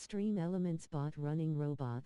Extreme Elements Bot Running Robot.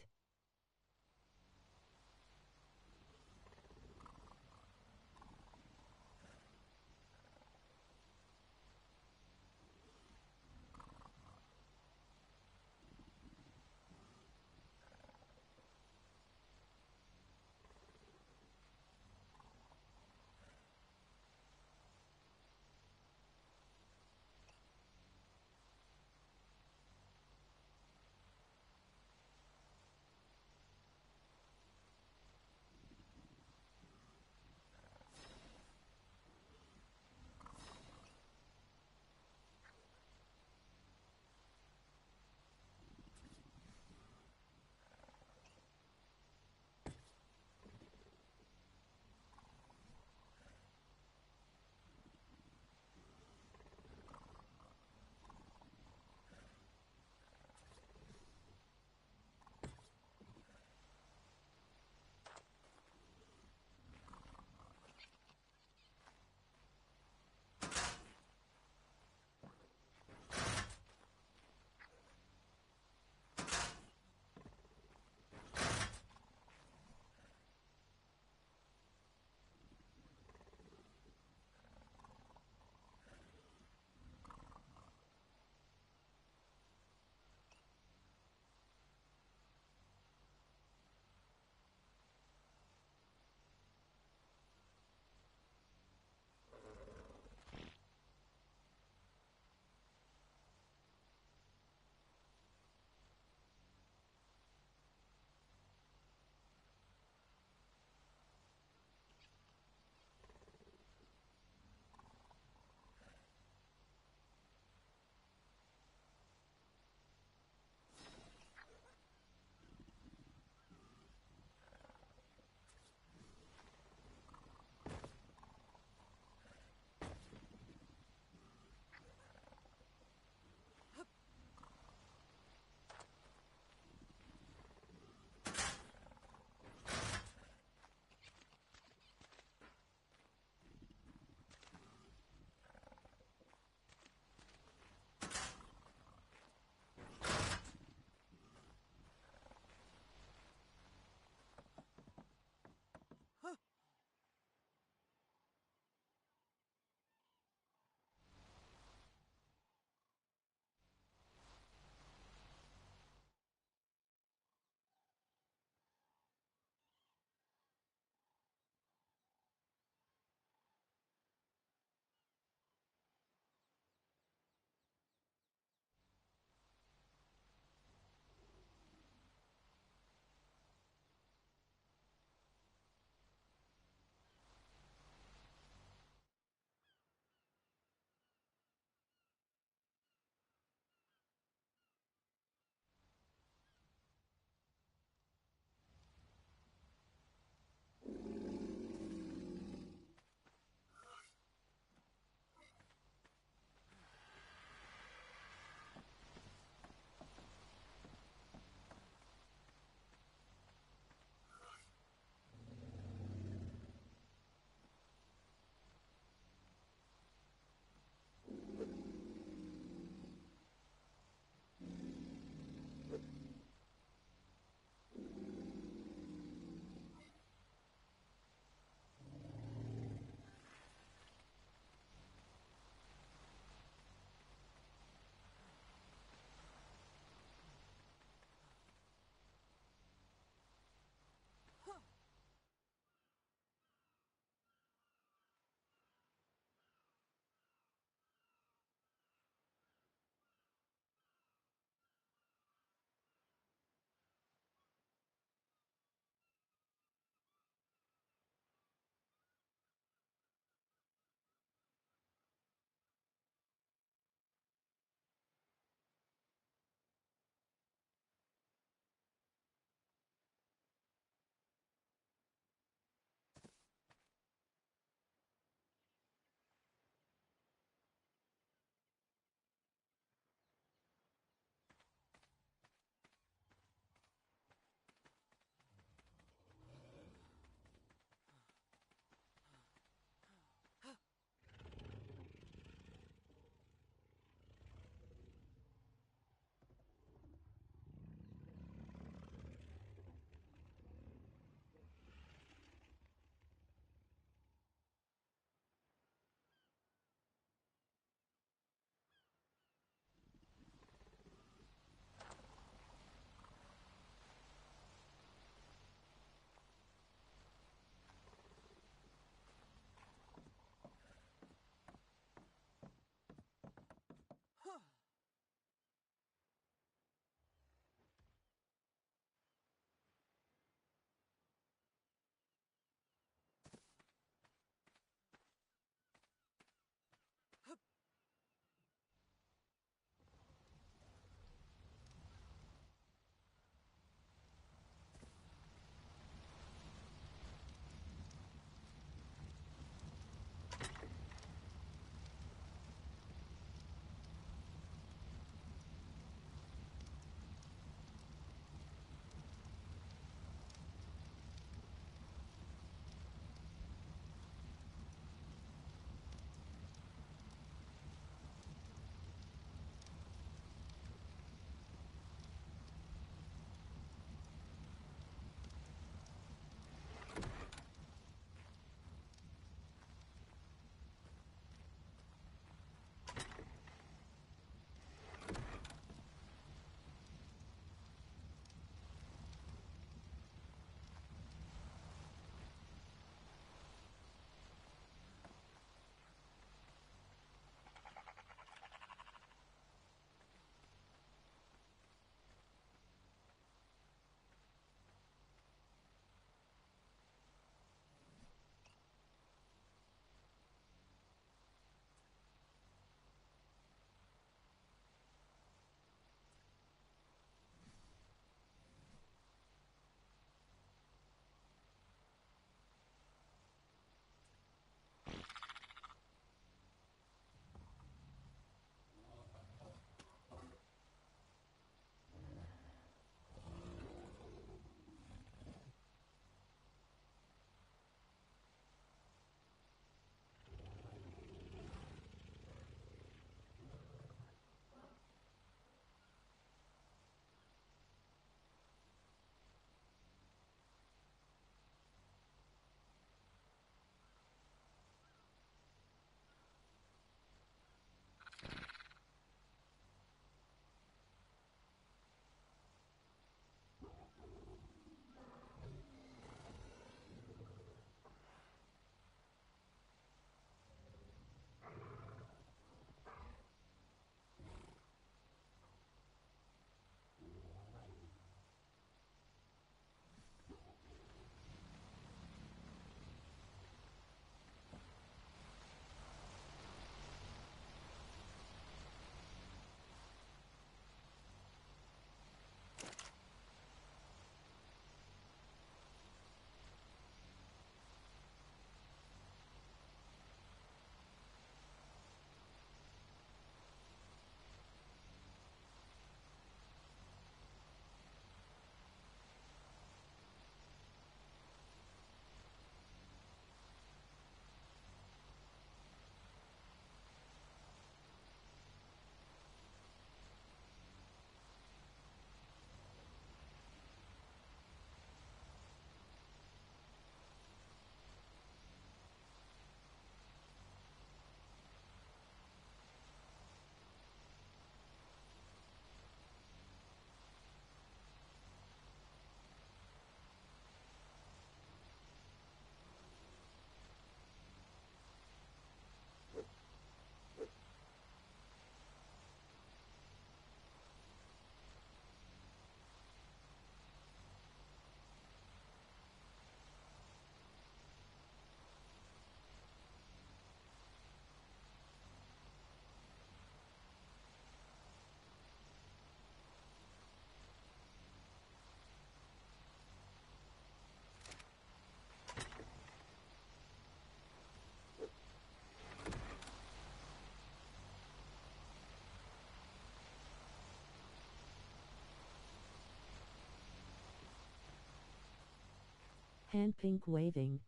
Hand pink waving.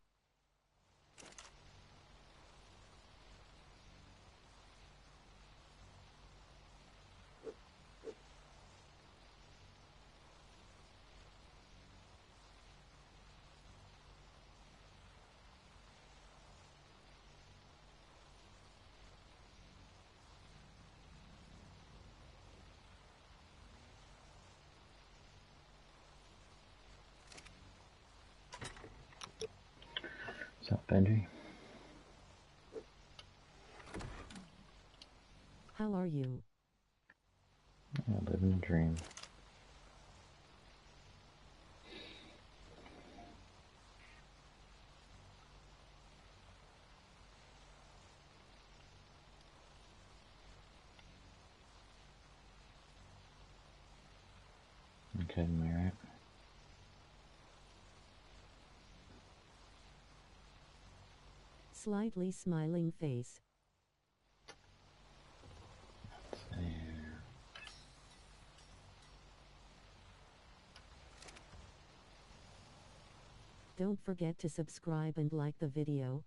What's up, Benji? How are you? I'm living a dream. You kidding me, right? Slightly smiling face. Let's see. Don't forget to subscribe and like the video.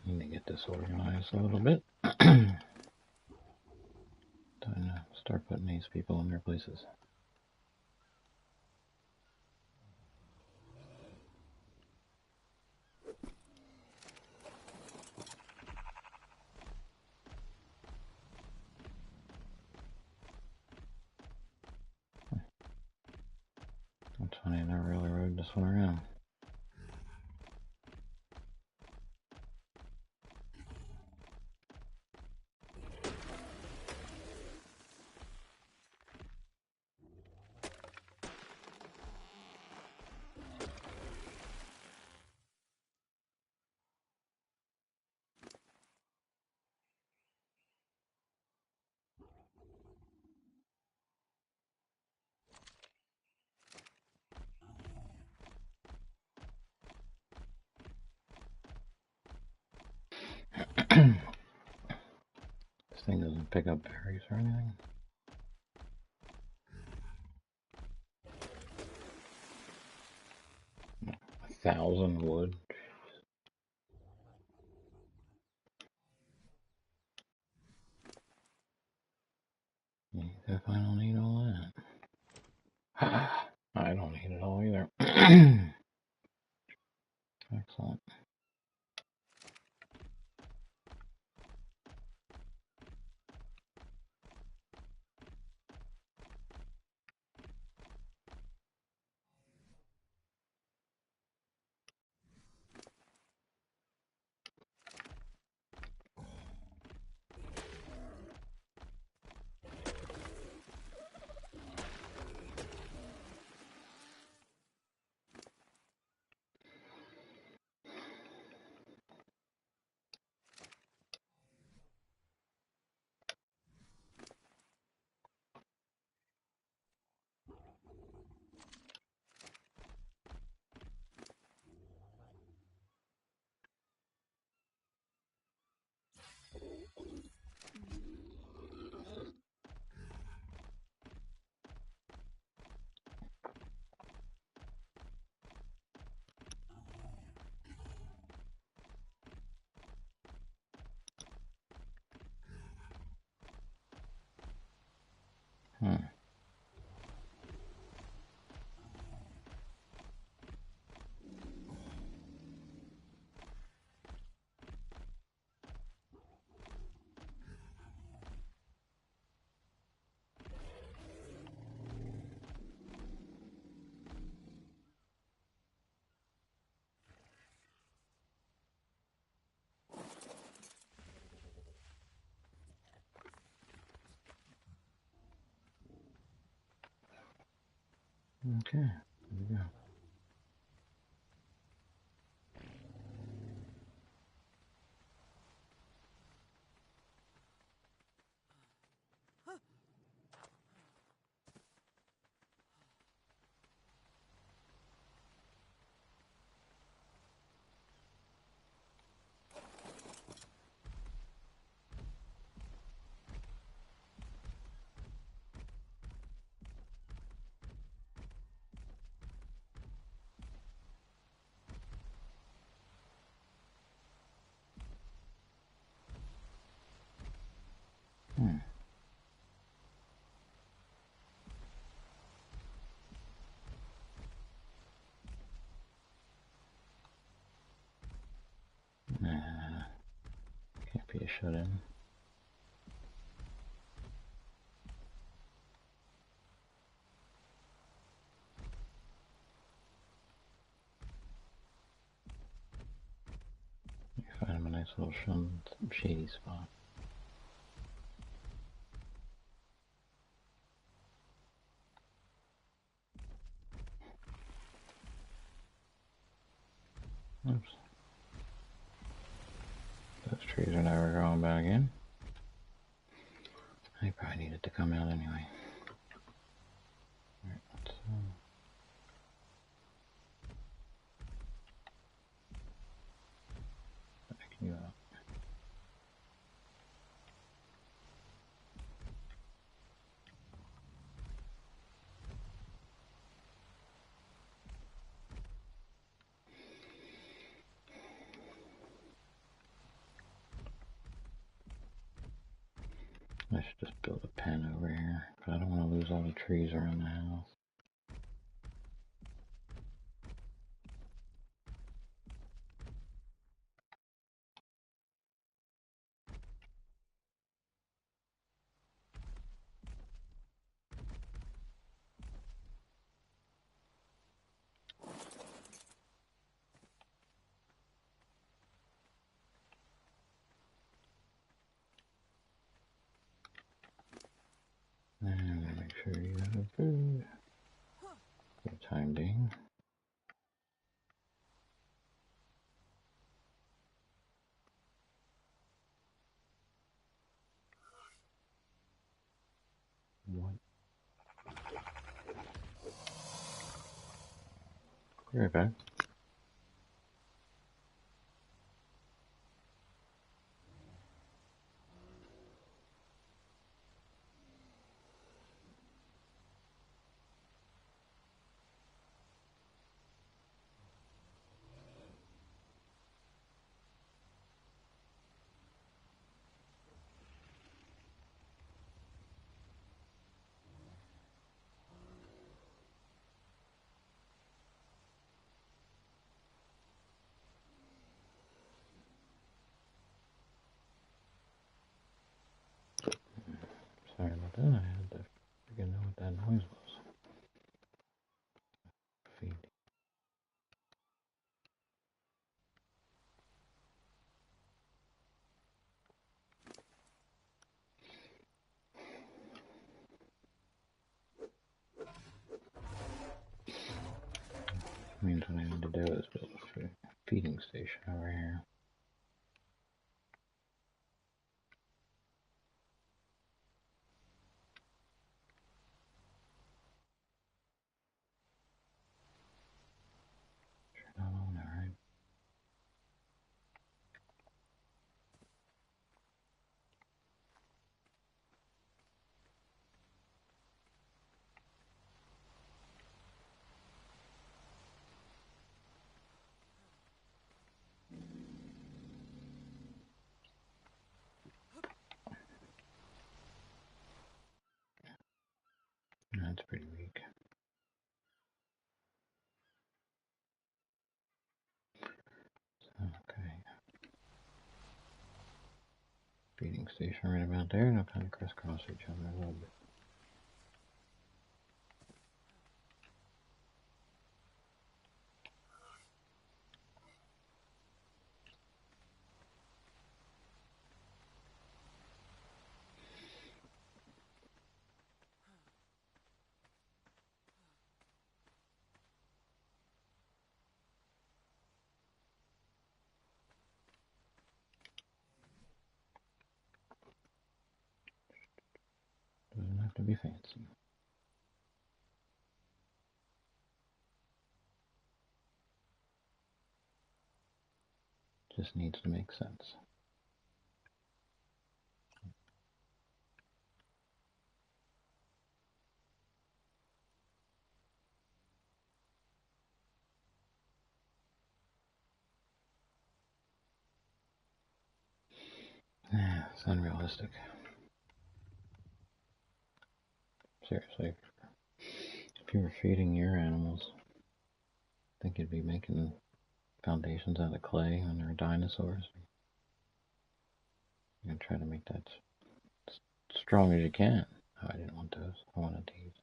Need to get this organized a little bit. Time to start putting these people in their places. That's funny, I never really rode this one around. This thing doesn't pick up berries or anything. No, 1,000 wood. If I don't need all that. I don't need it all either. Excellent. Okay, there we go. shut in. Find him a nice little shady spot. Oops. Those trees are never growing back in. They probably needed to come out anyway. Alright, let's back you up. I should just build a pen over here, but I don't want to lose all the trees around the house. And make sure you have food for the time being. What? Be right back. Sorry about that. I had to freaking know what that noise was. Feed. Means what I need to do is build a feeding station over here. Sure, not on there, right? That's pretty weak. Okay. Feeding station right about there. They'll kind of crisscross each other a little bit. Doesn't have to be fancy. Just needs to make sense. Yeah, it's unrealistic. Seriously, if you were feeding your animals, I think you'd be making foundations out of clay when they're dinosaurs. And try to make that strong as you can. Oh, I didn't want those. I wanted these.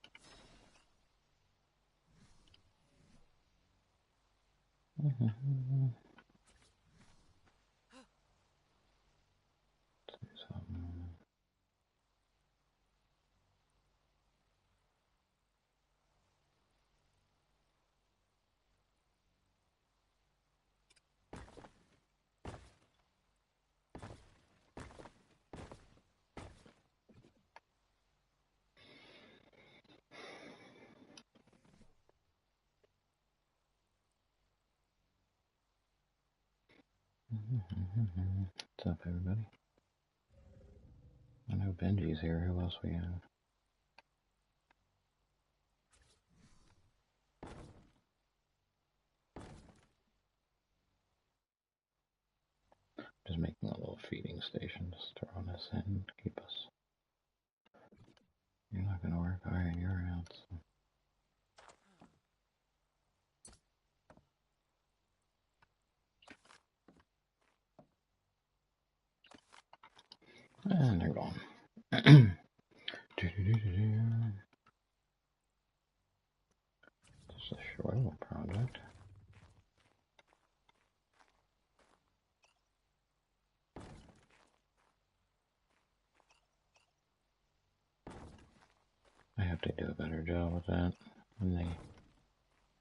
What's up, everybody? I know Benji's here. Who else we have? Just making a little feeding station just to run us in, keep us. You're not gonna work. Alright, you're out. So. And they're gone. Just a short little project. I hope they do a better job with that when they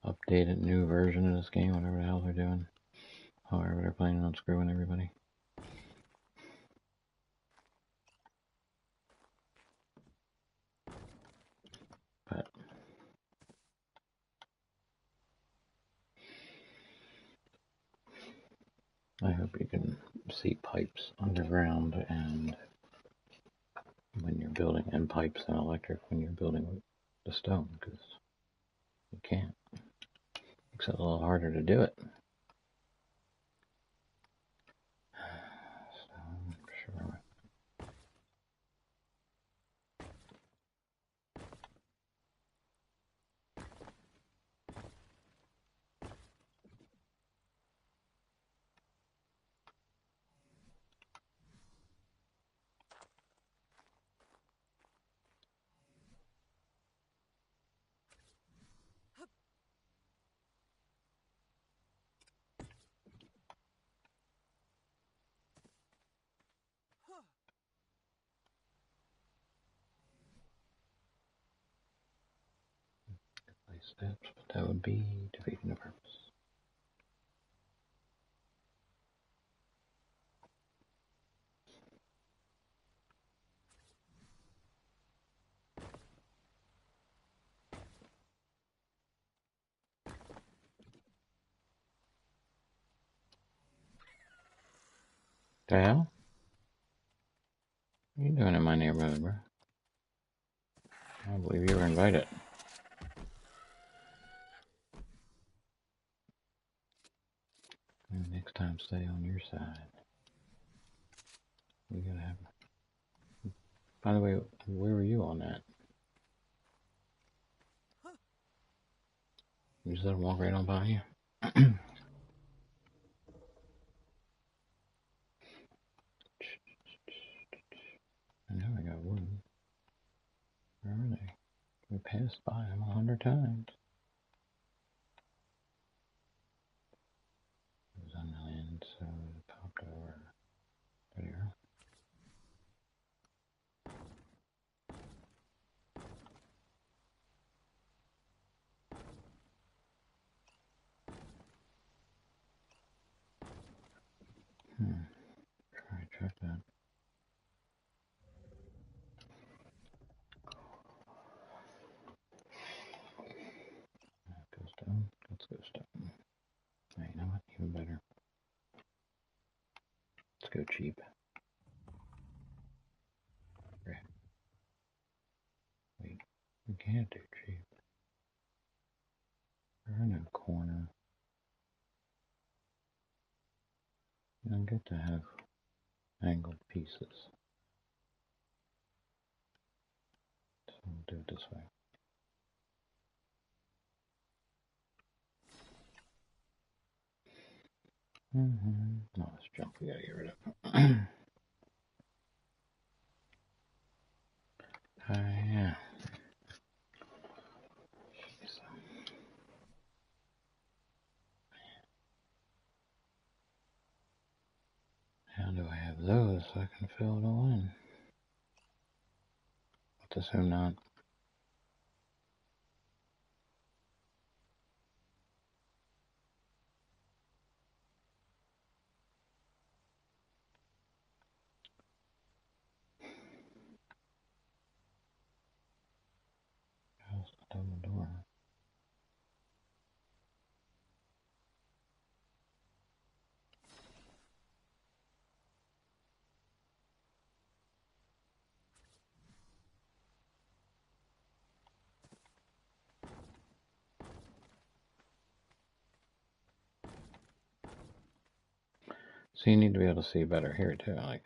update a new version of this game, whatever the hell they're doing. However, they're planning on screwing everybody. But I hope you can see pipes underground and when you're building, and pipes and electric when you're building with the stone, because you can't. Makes it a little harder to do it. So, sure. Steps, but that would be defeating the purpose. The hell? What are you doing in my neighborhood, bro? I believe you were invited. And next time, stay on your side. We gotta have. By the way, where were you on that? You just let him walk right on by you? I know I got wood. Where are they? We passed by them 100 times. It was on the land, so it popped over. There you are. Check that. Go stone. Let's go stone. Hey, you know what? Even better. Let's go cheap. Wait, we can't do cheap. There are no corner. You don't get to have angled pieces. So we'll do it this way. No, this junk we gotta get rid of. Now do I have those so I can fill it all in? Let's assume not. How's the double door? So you need to be able to see better here too. Like,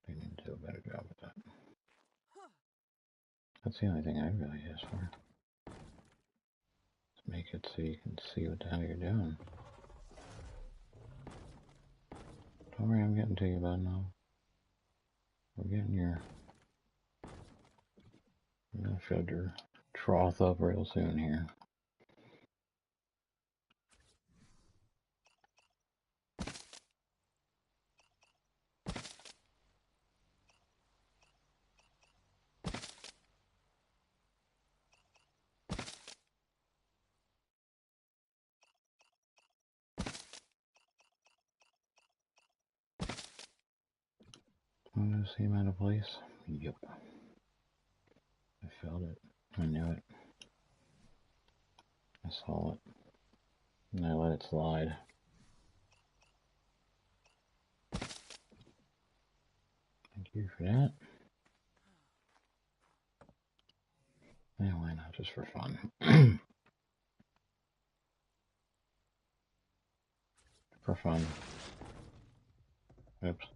you need to do a better job with that. That's the only thing I really ask for. Just make it so you can see what the hell you're doing. Don't worry, I'm getting to you, bud. No, we're getting your. I'm gonna fill your trough up real soon here. Want to see him out of place? Yep. I felt it. I knew it. I saw it. And I let it slide. Thank you for that. Yeah, why not? Just for fun. For fun. Oops.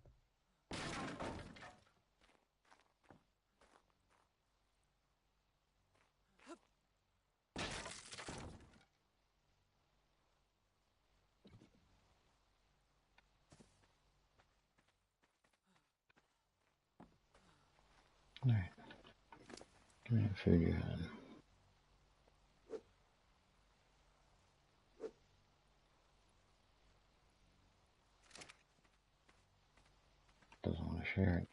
Alright. Give me that food you had. Doesn't want to share it.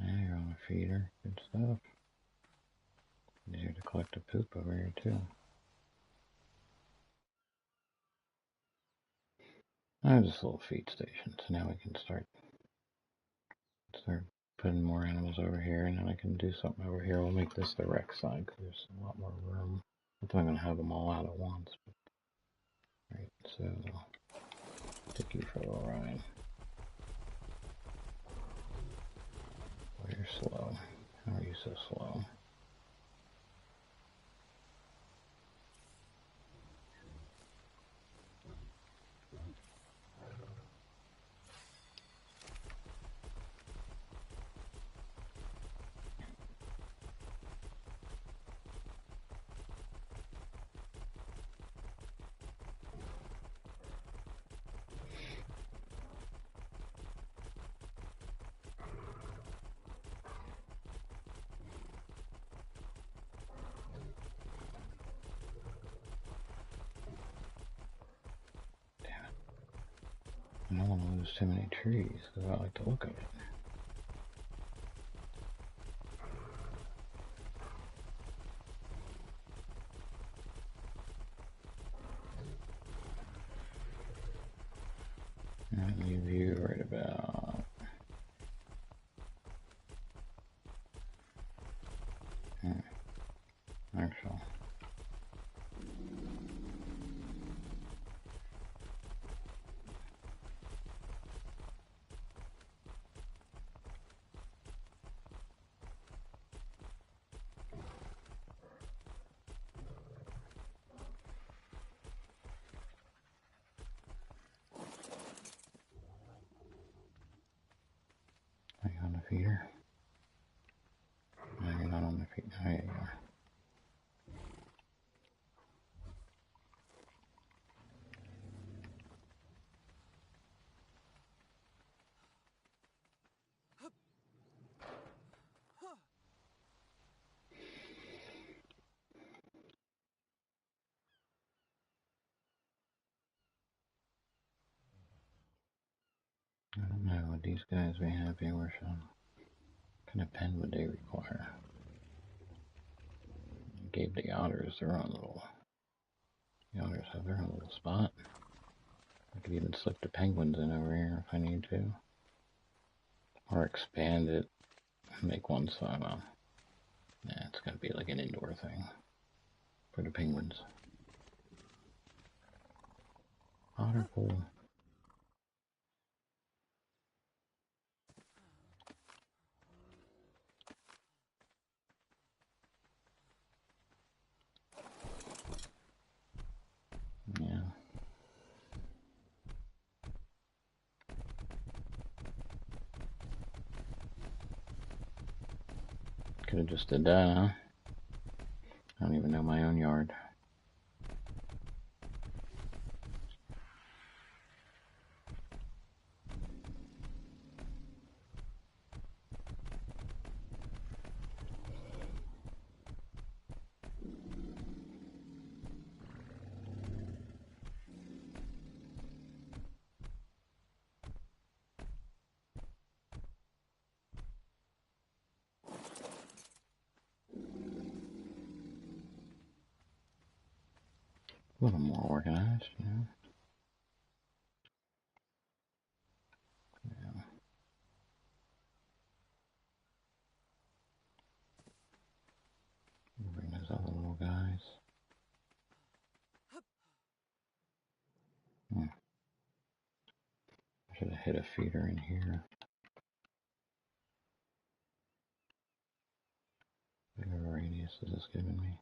Yeah, you're on a feeder. Good stuff. Easier to collect the poop over here too. I have this little feed station, so now we can start putting more animals over here, and then I can do something over here. We'll make this the rec side because there's a lot more room. I think I'm gonna have them all out at once. But, right, so take you for a little ride. Oh, you're slow. How are you so slow? I don't want to lose too many trees because I like the look of it. I'll leave you right about actually. Are you on the feeder? No, you're not on the feeder. Oh, yeah, you are. I don't know what these guys we have here. What kind of pen would they require? I gave the otters their own little. The otters have their own little spot. I could even slip the penguins in over here if I need to. Or expand it. Make one side. Well, yeah, it's gotta be like an indoor thing for the penguins. Otter pool. Yeah. Could have just did that, huh? I don't even know my own yard. A little more organized, you know. Yeah. Bring those other little guys. I should have hit a feeder in here. Whatever radius is this giving me.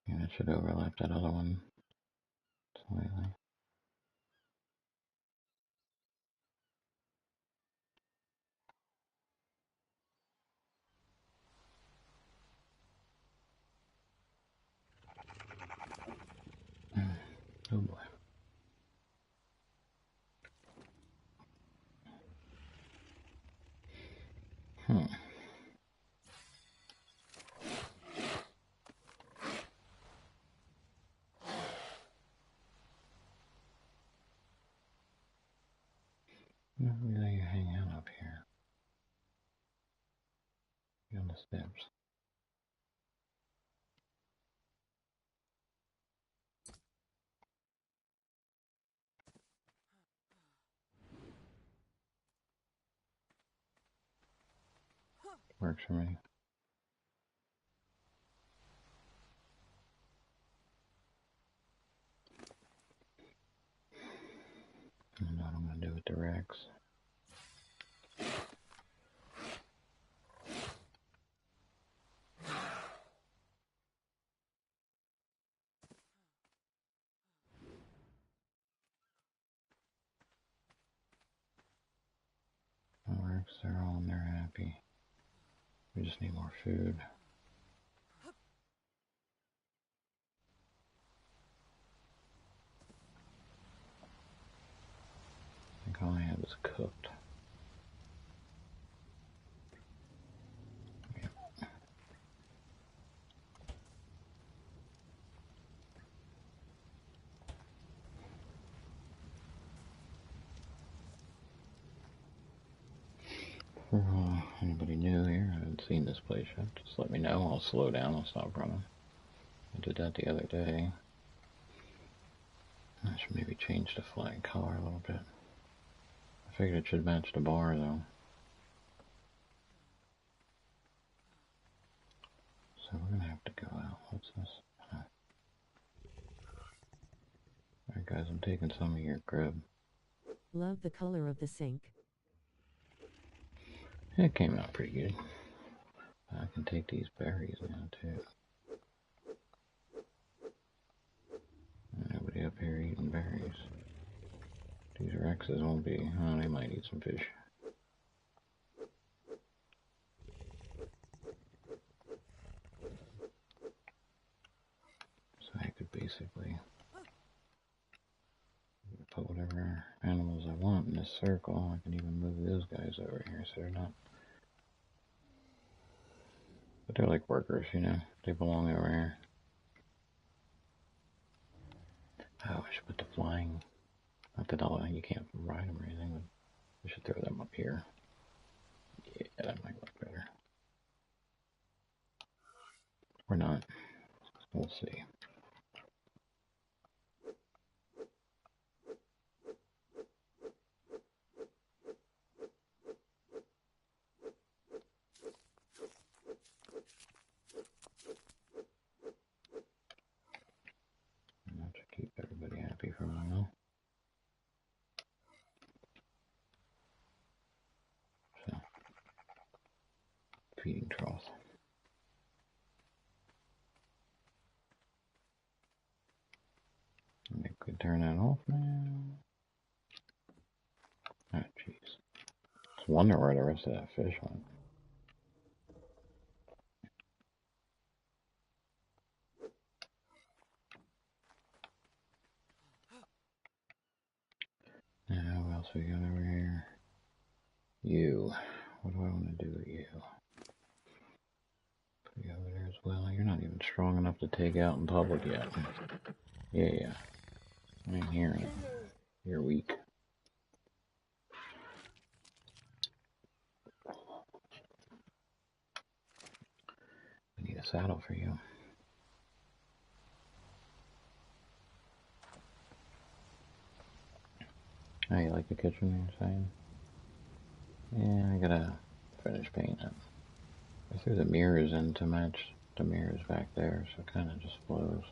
Yeah, it should overlap that other one slightly. Oh boy. Maybe they hang out up here. Be on the steps. Works for me. I don't know what I'm going to do with the Rex. The Rex, they're all in there happy. We just need more food. I think all I have is cooked. Yep. For anybody new here, I haven't seen this place yet. Just let me know. I'll slow down. I'll stop running. I did that the other day. I should maybe change the flag color a little bit. I figured it should match the bar though. So we're gonna have to go out. What's this? Alright guys, I'm taking some of your grub. Love the color of the sink. It came out pretty good. I can take these berries now too. Nobody up here eating berries. These Rexes won't be. Oh, they might eat some fish. So I could basically put whatever animals I want in this circle. I can even move those guys over here so they're not. But they're like workers, you know. They belong over here. Oh, I should put the flying. Not that you can't ride them or anything, but we should throw them up here. Yeah, that might look better. Or not. We'll see. That should keep everybody happy for a while. So, feeding trough. I think we turn that off now. Oh, jeez. Just wonder where the rest of that fish went. Now, what else we got over here? You. What do I want to do with you? Put you over there as well. You're not even strong enough to take out in public yet. Yeah. I ain't hearing it. You're weak. I need a saddle for you. Oh, you like the kitchen, you're saying? Yeah, I gotta finish painting it. I threw the mirrors in to match the mirrors back there, so it kind of just flows.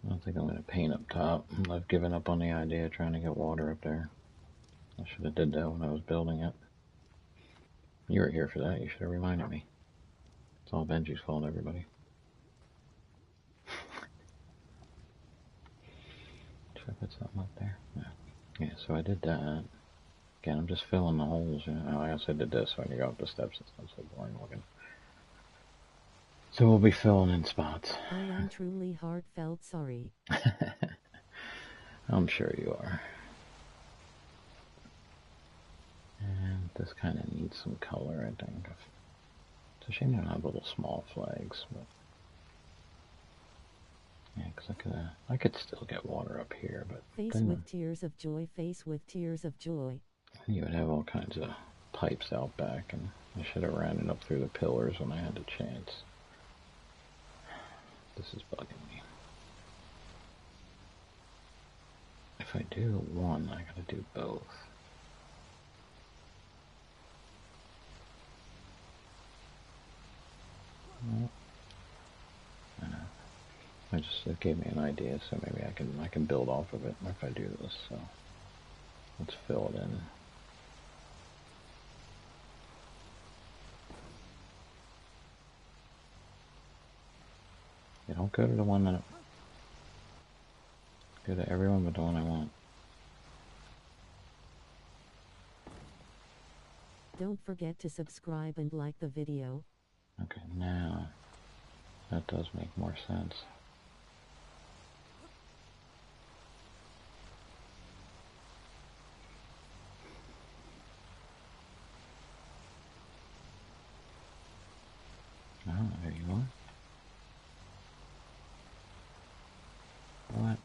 I don't think I'm going to paint up top. I've given up on the idea of trying to get water up there. I should have did that when I was building it. You were here for that. You should have reminded me. It's all Benji's fault, everybody. Should I put something up there? No. Yeah, so I did that. Again, I'm just filling the holes. You know? I also did this so I can go up the steps. It's not so boring looking. So we'll be filling in spots. I am truly heartfelt sorry. I'm sure you are. And this kind of needs some color, I think. It's a shame they don't have little small flags, but yeah, because I could still get water up here, but face with tears of joy, face with tears of joy. You would have all kinds of pipes out back, and I should have ran it up through the pillars when I had the chance. This is bugging me. If I do one, I gotta do both. It gave me an idea, so maybe I can build off of it if I do this. So let's fill it in. You don't go to the one that go to everyone but the one I want. Don't forget to subscribe and like the video. Okay, now that does make more sense. Oh, there you are. What?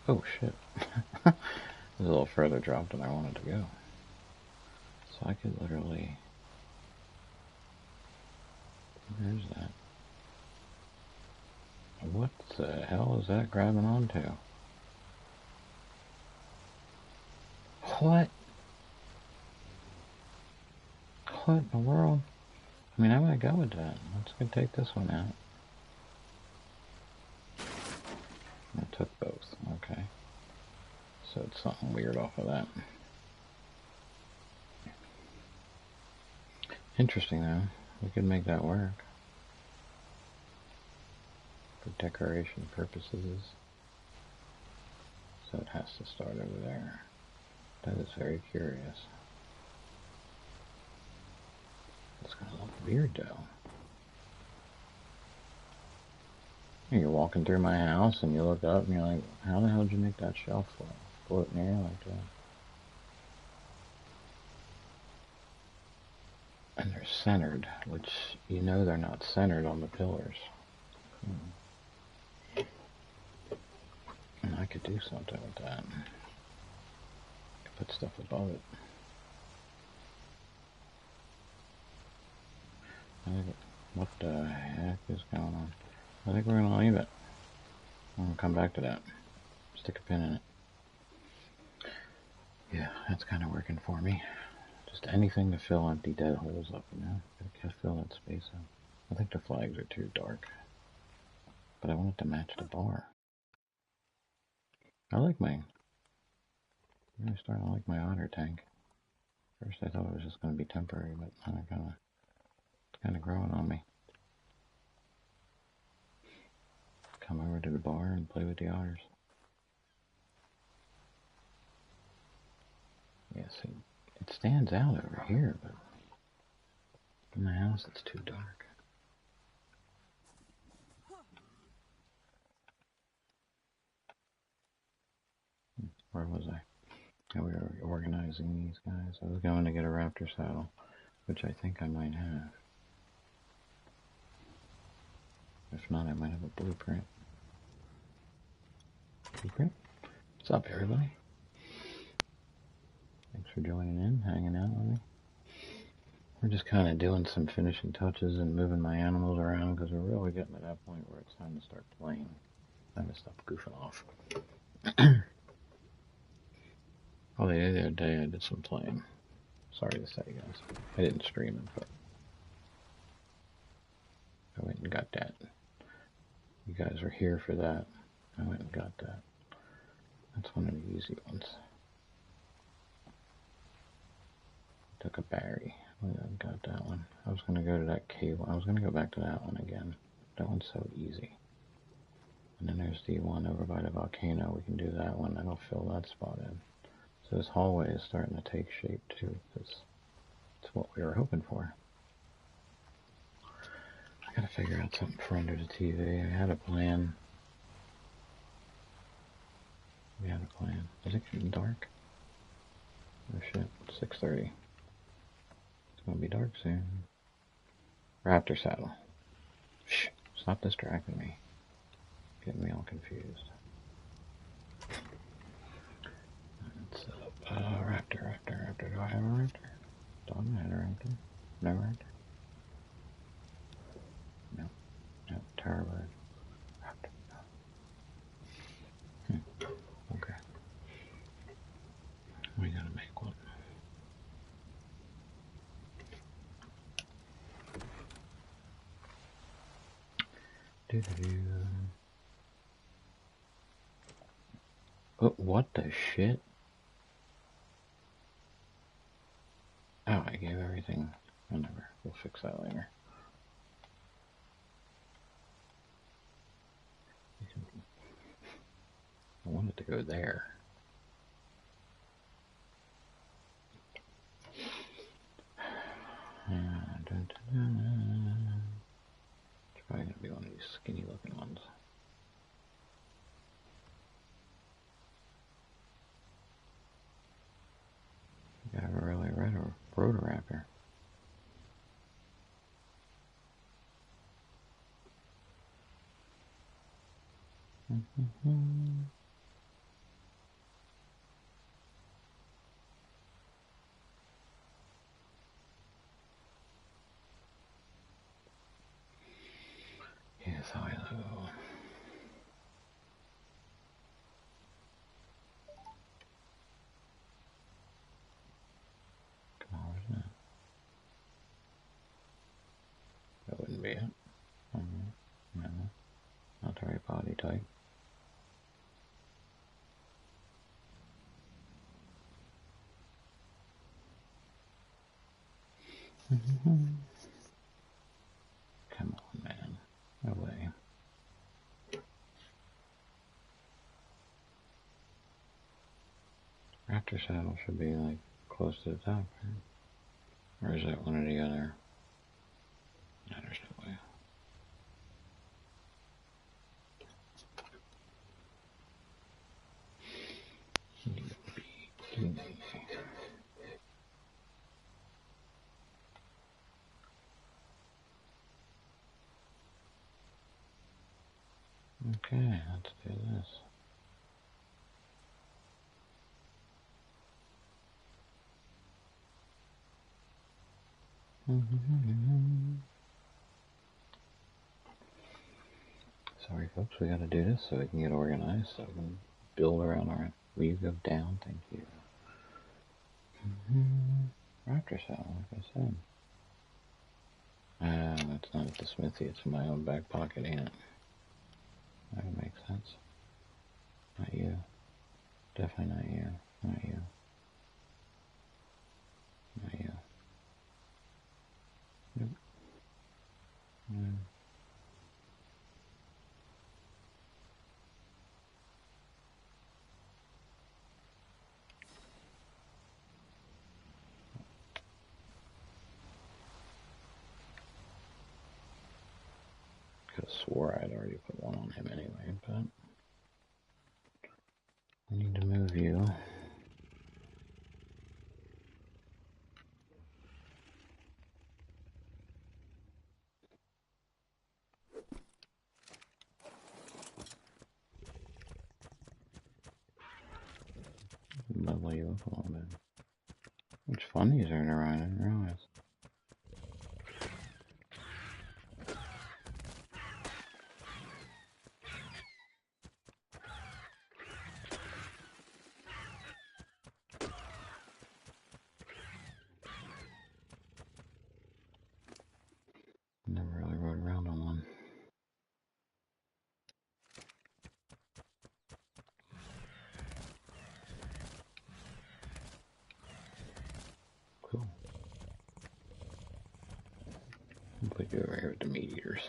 Oh shit. It was a little further drop than I wanted to go. So I could literally... Where's that? What the hell is that grabbing onto? What? What in the world? I mean, I'm gonna go with that. Let's go take this one out. I took both. Okay. So it's something weird off of that. Interesting though. We could make that work. For decoration purposes. So it has to start over there. That is very curious. It's gonna look weird though. You're walking through my house and you look up and you're like, how the hell did you make that shelf float in the air like that? And they're centered, which you know they're not centered on the pillars. And I could do something with that. Put stuff above it. What the heck is going on? I think we're going to leave it. I'm going to come back to that. Stick a pin in it. Yeah, that's kind of working for me. Just anything to fill empty dead holes up, you know? Gotta fill that space up. I think the flags are too dark. But I want it to match the bar. I like my... I'm really starting to like my otter tank. First I thought it was just going to be temporary, but now it's kind of growing on me. Come over to the bar and play with the otters. Yeah, see, it stands out over here, but in the house it's too dark. Where was I? Oh, we were organizing these guys. I was going to get a raptor saddle, which I think I might have. If not, I might have a blueprint. Blueprint? What's up, everybody? Thanks for joining in, hanging out with me. We're just kind of doing some finishing touches and moving my animals around because we're really getting to that point where it's time to start playing. Time to stop goofing off. Oh, the other day I did some playing. Sorry to say, guys. I didn't stream it, but I went and got that. You guys were here for that. I went and got that. That's one of the easy ones. Took a berry. I got that one. I was going to go to that cave one. I was going to go back to that one again. That one's so easy. And then there's the one over by the volcano. We can do that one. That'll fill that spot in. So this hallway is starting to take shape too. Because it's what we were hoping for. I got to figure out something for under the TV. I had a plan. We had a plan. Is it getting dark? Oh shit, 6:30. It's gonna be dark soon. Raptor saddle. Shh, stop distracting me. Getting me all confused. Let's set up raptor. Do I have a raptor? Don't I have a raptor? No raptor? No, tower bird. Raptor. Okay. We gotta make one. Oh, what the shit? Oh, I gave everything. Whatever. We'll fix that later. I wanted to go there. It's probably going to be one of these skinny looking ones. You gotta have a really rotoraptor. Yes, I know. Come on, where's that? That wouldn't be it. No, not the right body type. Come on, man. No way. Raptor saddle should be like close to the top, right? Or is that one or the other? No, there's no way. Okay, let's do this. Sorry folks, we gotta do this so we can get organized, so we can build around our... Will you go down? Thank you. Raptor cell, like I said. It's not at the smithy, it's in my own back pocket, ain't it? That would make sense. Not you. Definitely not you. Not you. Not you. Nope. Could have swore I'd already put one on him anyway, but I need to move you. Level you up a little bit. Which funnies are around, I didn't realize. Never really rode around on one. Cool. I'll put you over here with the meat eaters.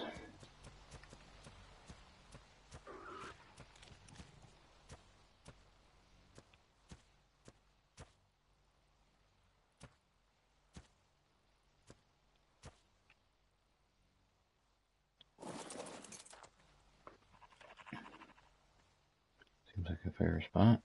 Seems like a fair spot.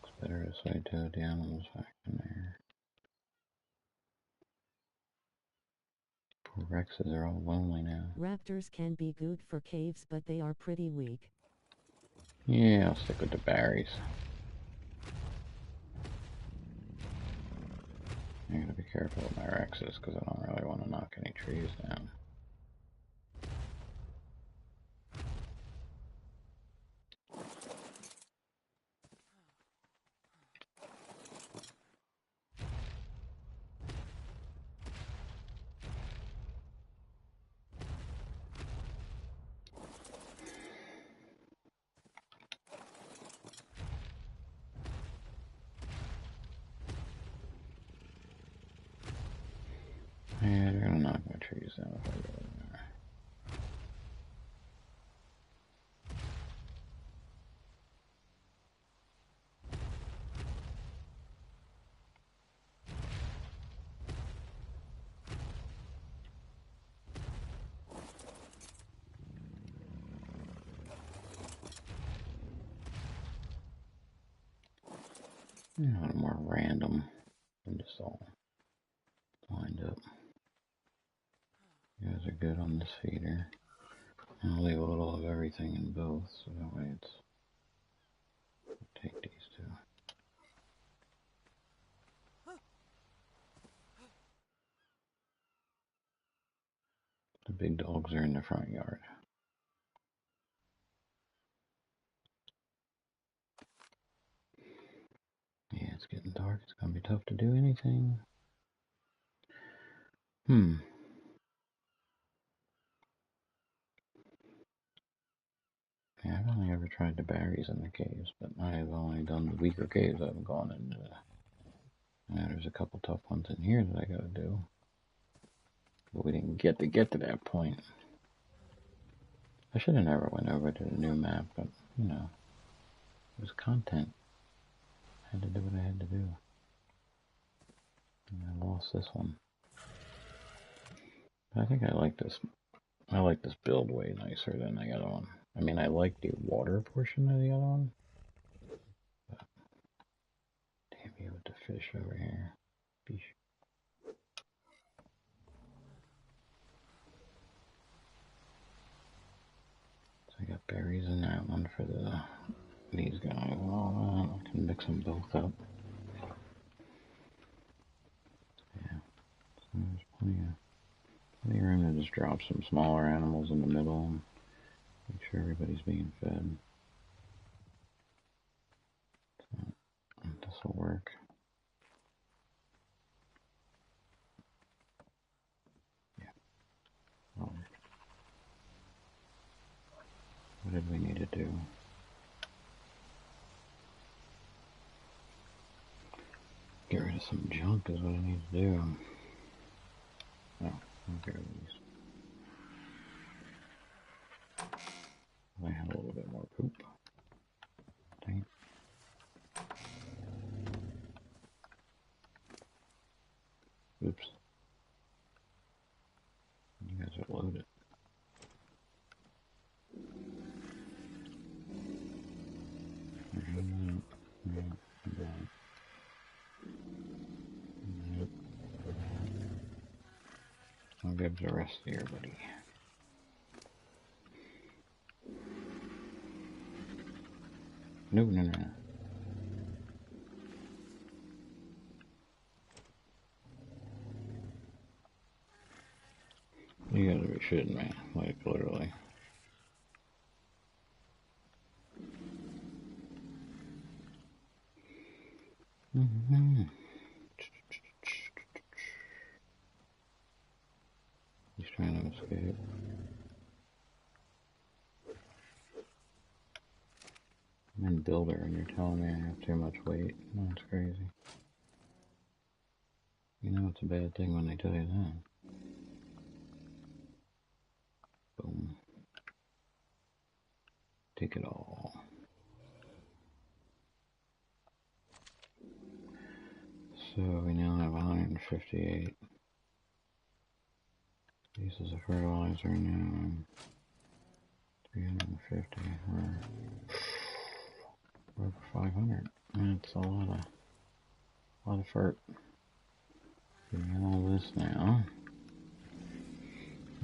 Looks better this way too, the animals back in there. Poor Rexes are all lonely now. Raptors can be good for caves, but they are pretty weak. Yeah, I'll stick with the berries. I gotta be careful with my Rexes because I don't really want to knock any trees down. Yeah, they're gonna knock my trees down if I go in there. A little more random than just all lined up. You guys are good on this feeder. I'll leave a little of everything in both, so that way it's... Take these two. The big dogs are in the front yard. Yeah, it's getting dark. It's gonna be tough to do anything. Yeah, I've only ever tried the berries in the caves, but I've only done the weaker caves. I haven't gone into the... there's a couple tough ones in here that I gotta do. But we didn't get to that point. I should have never went over to the new map, but, you know, it was content. I had to do what I had to do. And I lost this one. But I think I like this. I like this build way nicer than the other one. I mean, I like the water portion of the other one. Yeah, with the fish over here. Fish. So I got berries in that one for these guys and all that. I can mix them both up. Yeah. So there's plenty of room to just drop some smaller animals in the middle and make sure everybody's being fed. So this will work. Yeah. What did we need to do? Get rid of some junk is what I need to do. Oh, I'll get rid of these. I have a little bit more poop. Dang it. Oops. You guys are loaded. I'll grab the rest of your buddy. No. You gotta be shitting me, like literally. He's trying to escape. I'm in builder and you're telling me I have too much weight. That's crazy. You know it's a bad thing when they tell you that. Boom. Take it all. So we now have 158 pieces of fertilizer now. 350. We're over 500. That's a lot of fert. Give me all this now.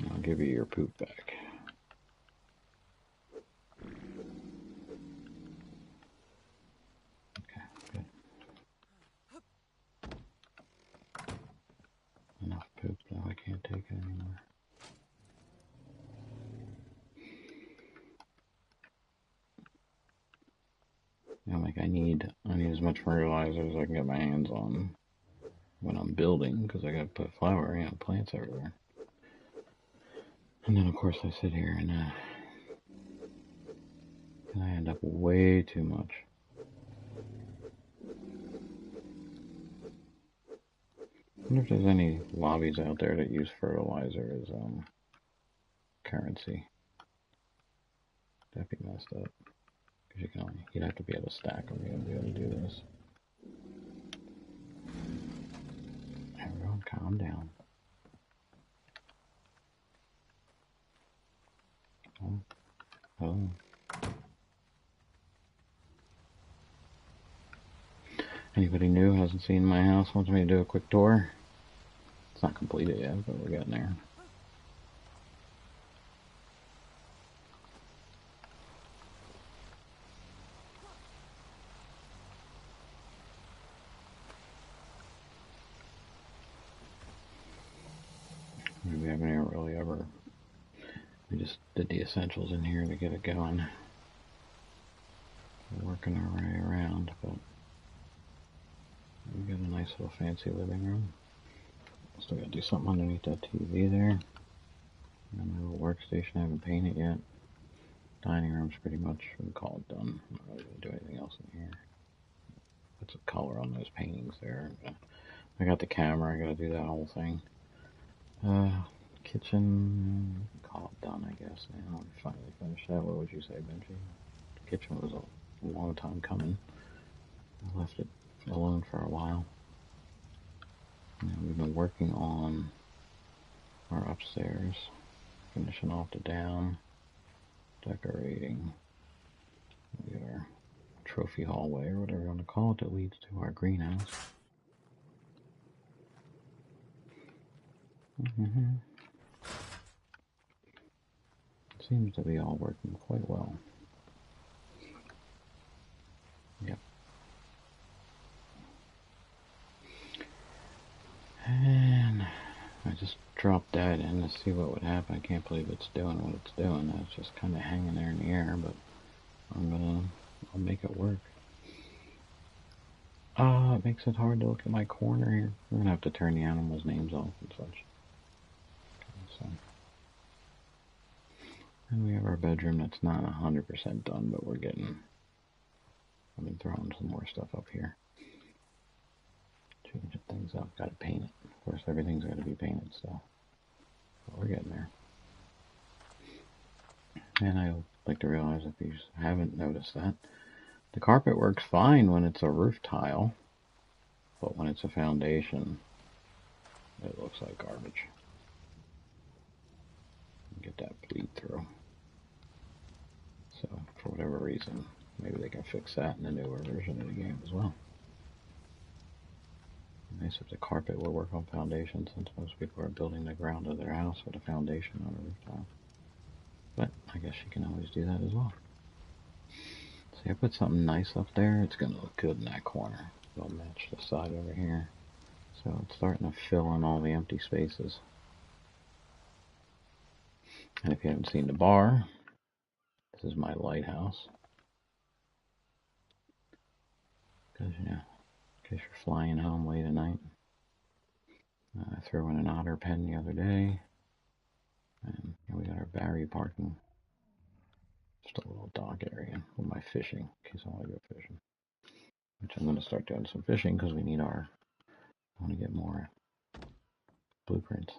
I'll give you your poop back. Okay, good. Enough poop now, I can't take it anymore. I'm like, I need as much fertilizer as I can get my hands on when I'm building, because I gotta put plants everywhere. And then of course I sit here and I end up way too much. I wonder if there's any lobbies out there that use fertilizer as currency. That'd be messed up. Because you'd have to be able to stack them to be able to do this. Everyone calm down. Oh. Anybody new hasn't seen my house wants me to do a quick tour? It's not completed yet, but we're getting there. We haven't really ever. We just did the essentials in here to get it going. We're working our way around, but we got a nice little fancy living room. Still gotta do something underneath that TV there. And my little workstation, I haven't painted yet. Dining room's pretty much, we call it done. I'm not really gonna do anything else in here. Put some color on those paintings there. I got the camera, I gotta do that whole thing. Kitchen, call it done, I guess. Now we finally finished that. What would you say, Benji? The kitchen was a long time coming. I left it alone for a while. Now we've been working on our upstairs, finishing off the down, decorating. We got our trophy hallway, or whatever you want to call it, that leads to our greenhouse. Seems to be all working quite well. Yep. And I just dropped that in to see what would happen. I can't believe it's doing what it's doing. It's just kind of hanging there in the air, but I'll make it work. It makes it hard to look at my corner here. We're gonna have to turn the animals' names off and such. Okay, so, and we have our bedroom that's not 100% done, but we're getting. I've been throwing some more stuff up here. Changing things up. Gotta paint it. Of course, everything's gotta be painted still. But we're getting there. And I like to realize, if you haven't noticed that, the carpet works fine when it's a roof tile, but when it's a foundation, it looks like garbage. Get that bleed through. So, for whatever reason, maybe they can fix that in the newer version of the game as well. Nice if the carpet will work on foundations, since most people are building the ground of their house with a foundation on a roof tile. But I guess you can always do that as well. See, I put something nice up there. It's going to look good in that corner. It'll match the side over here. So it's starting to fill in all the empty spaces. And if you haven't seen the bar, this is my lighthouse. Because, in case you're flying home late at night. I threw in an otter pen the other day. And we got our Barry parking. Just a little dock area with my fishing, in case I want to go fishing. Which I'm going to start doing some fishing because we need I want to get more blueprints.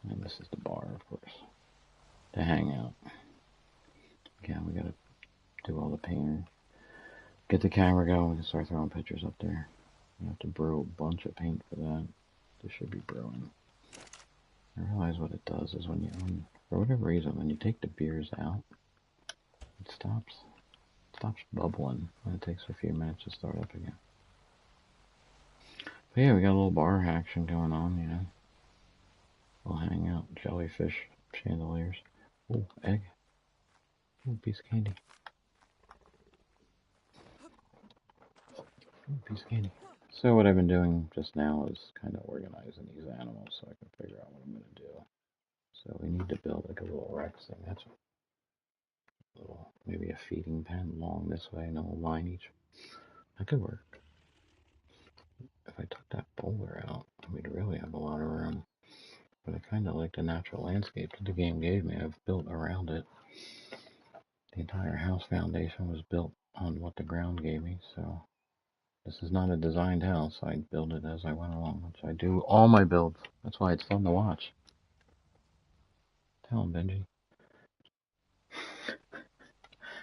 And this is the bar, of course, to hang out. Again, we got to do all the painting. Get the camera going, we can start throwing pictures up there. We have to brew a bunch of paint for that. This should be brewing. I realize what it does is when for whatever reason, when you take the beers out, it stops bubbling, and it takes a few minutes to start up again. But yeah, we got a little bar action going on, We'll hang out, jellyfish, chandeliers. Oh, egg. Oh, piece of candy. Piece of candy. So what I've been doing just now is kind of organizing these animals so I can figure out what I'm going to do. So we need to build like a little Rex thing. That's a little, maybe a feeding pen long this way and a little line each. That could work. If I took that boulder out, we'd really have a lot of room. But I kind of like the natural landscape that the game gave me. I've built around it. The entire house foundation was built on what the ground gave me, so this is not a designed house. I build it as I went along, which I do all my builds. That's why it's fun to watch. Tell him, Benji.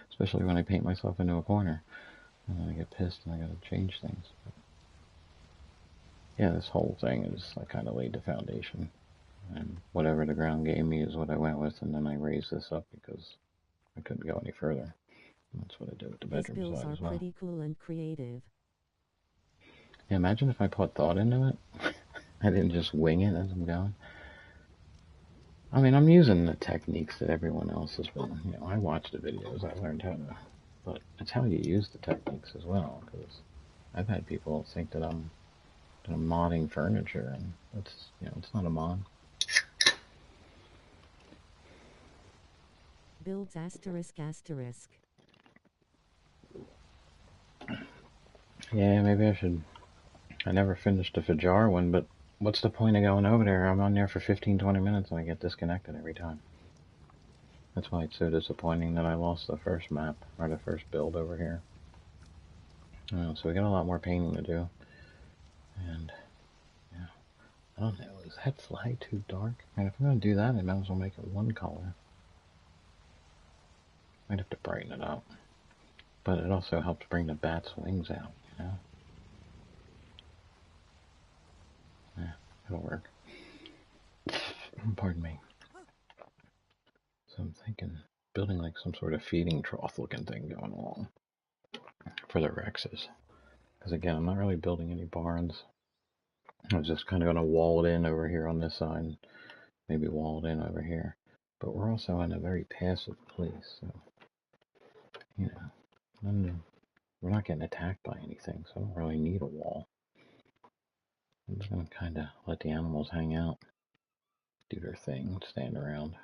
Especially when I paint myself into a corner. And then I get pissed and I gotta change things. But yeah, this whole thing is, I kind of laid the foundation. And whatever the ground gave me is what I went with, and then I raised this up because I couldn't go any further. And that's what I did with the bedroom His builds side are as well. pretty cool and creative. Yeah, imagine if I put thought into it. I didn't just wing it as I'm going. I mean, I'm using the techniques that everyone else has been. I watched the videos. I learned how to, but it's how you use the techniques as well. Because I've had people think that I'm modding furniture, and it's not a mod. Builds asterisk asterisk. Yeah, maybe I should. I never finished the Fajar one, but what's the point of going over there? I'm on there for 15-20 minutes and I get disconnected every time. That's why it's so disappointing that I lost the first map, or the first build over here. So we got a lot more painting to do. And, yeah, I don't know, is that flag too dark? And if I'm going to do that, I might as well make it one color. Might have to brighten it up. But it also helps bring the bat's wings out, Yeah, it'll work. Pardon me. So I'm thinking building like some sort of feeding trough looking thing going along for the Rexes. Because again, I'm not really building any barns. I was just kind of going to wall it in over here on this side, maybe wall it in over here. But we're also in a very passive place, so, you know, we're not getting attacked by anything, so I don't really need a wall. I'm just going to kind of let the animals hang out, do their thing, stand around.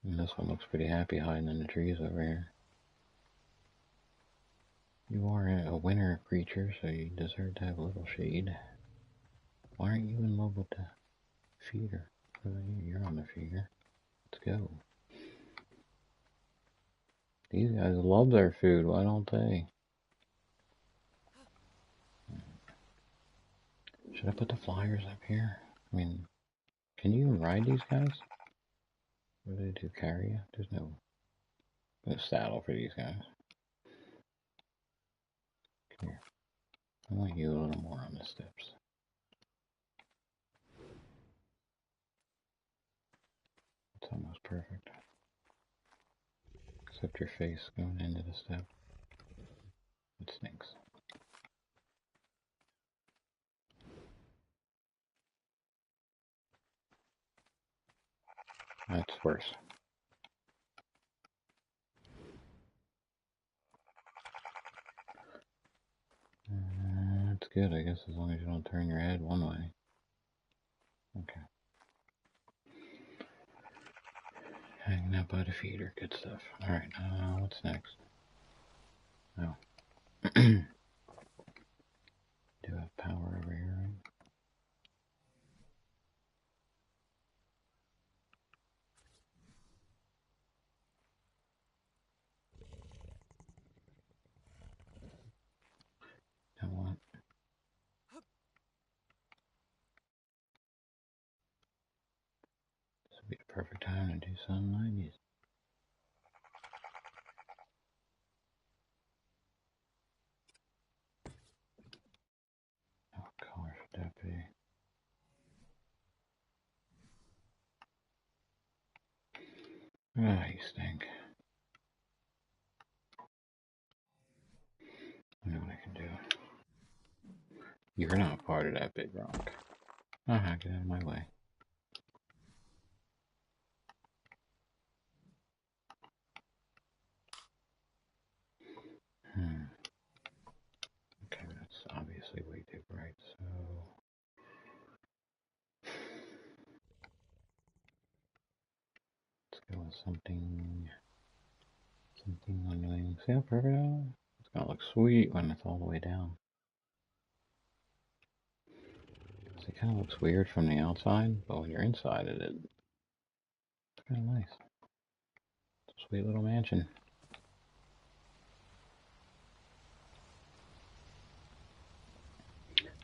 And this one looks pretty happy hiding in the trees over here. You are a winter creature, so you deserve to have a little shade. Why aren't you in love with the feeder? You're on the feeder. Let's go. These guys love their food, why don't they? Should I put the flyers up here? I mean, can you even ride these guys? What do they do, carry you? There's no saddle for these guys. Come here. I want you a little more on the steps. It's almost perfect. Except your face going into the step. It stinks. That's worse. That's good, I guess, as long as you don't turn your head one way. Okay. Hanging out by the feeder, good stuff. Alright, what's next? Oh. Do have power over here, right? Now what? This would be the perfect time to do something like this. What color should that be? Ah, you stink. I know what I can do. You're not part of that big rock. Get out of my way. Okay, that's obviously way too bright, so... Let's go with something annoying. See how perfect that is? It's gonna look sweet when it's all the way down. It kind of looks weird from the outside, but when you're inside it, it's kind of nice. It's a sweet little mansion.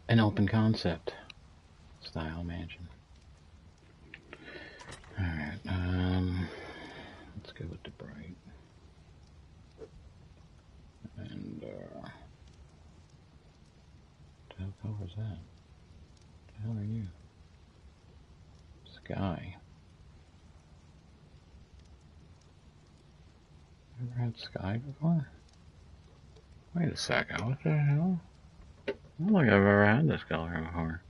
An open concept style mansion. Alright, let's go with the bright. And, what the hell color is that? What the hell are you? Sky. Ever had sky before? Wait a second, what the hell? I don't think I've ever had this color before.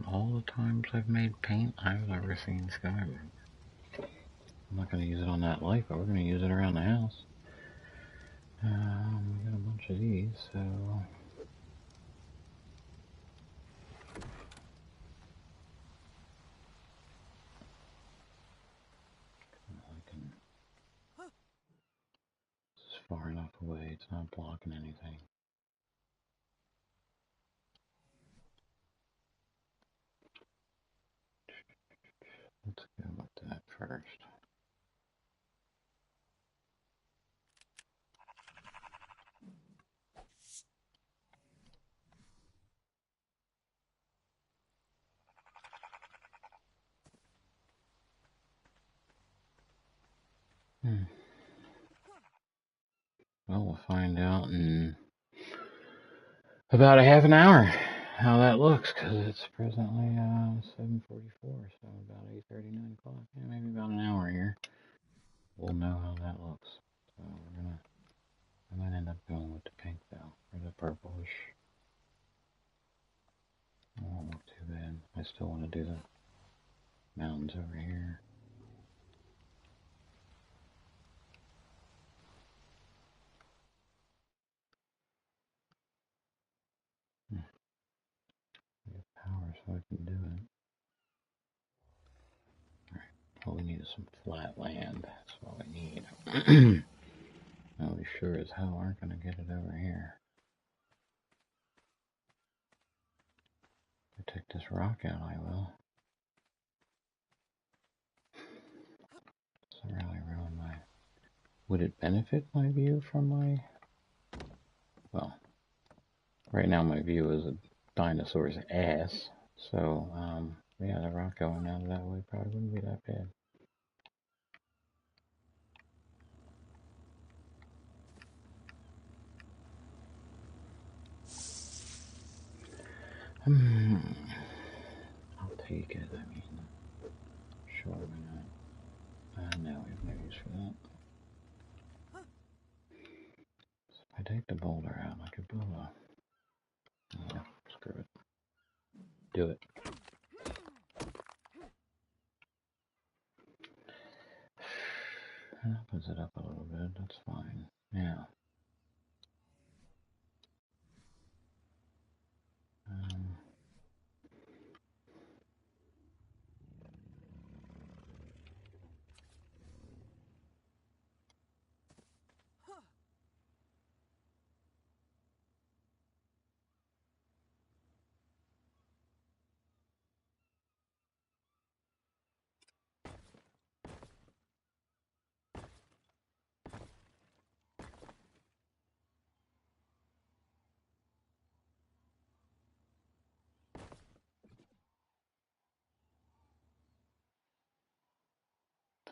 All the times I've made paint, I've never seen sky before. I'm not going to use it on that light, but we're going to use it around the house. We got a bunch of these, so... This is far enough away, it's not blocking anything. Let's go with that first. Well, we'll find out in about a half an hour how that looks, because it's presently 7:44, so about 8:39. o'clock, yeah, maybe about an hour here. We'll know how that looks. So I might end up going with the pink though, or the purplish. It won't look too bad. I still want to do the mountains over here. We have power so I can do it. Alright, all we need is some flat land. That's all we need. Now we sure as hell aren't going to get it over here. If I take this rock out, I will. Doesn't really ruin my... Would it benefit my view from my... Well, right now my view is a dinosaur's ass. So, yeah, the rock going out of that way probably wouldn't be that bad. I'll take it, I mean, sure, why not? No, we have no use for that. So if I take the boulder out, I could build a... Yeah, screw it. Do it. That opens it up a little bit, that's fine. Yeah.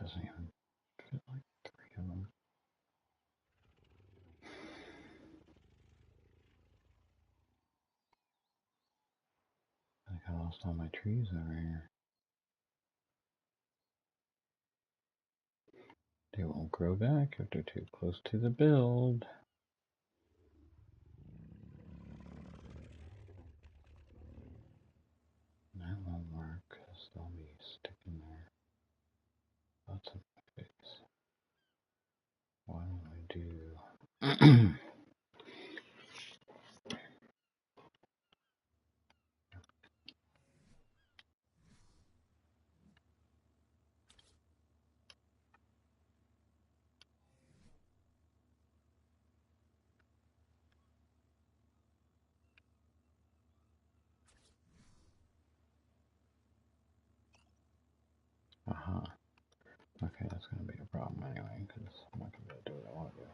Doesn't even fit like 3 of them. I think I lost all my trees over here. They won't grow back if they're too close to the build. That won't work because they'll be sticking there. Lots of my face. Why don't I do... Aha. Okay, that's going to be a problem anyway, because I'm not going to be able to do what I want to do.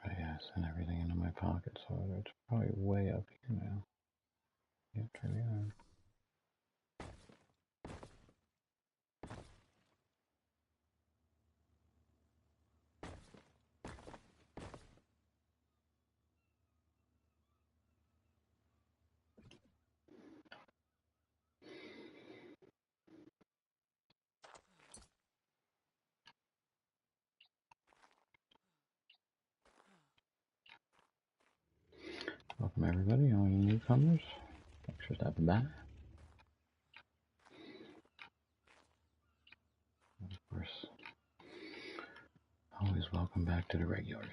But yeah, I sent everything into my pocket, so it's probably way up here now. Yep, there we are. Welcome everybody, all you newcomers. Thanks for stopping by. And of course, always welcome back to the regulars.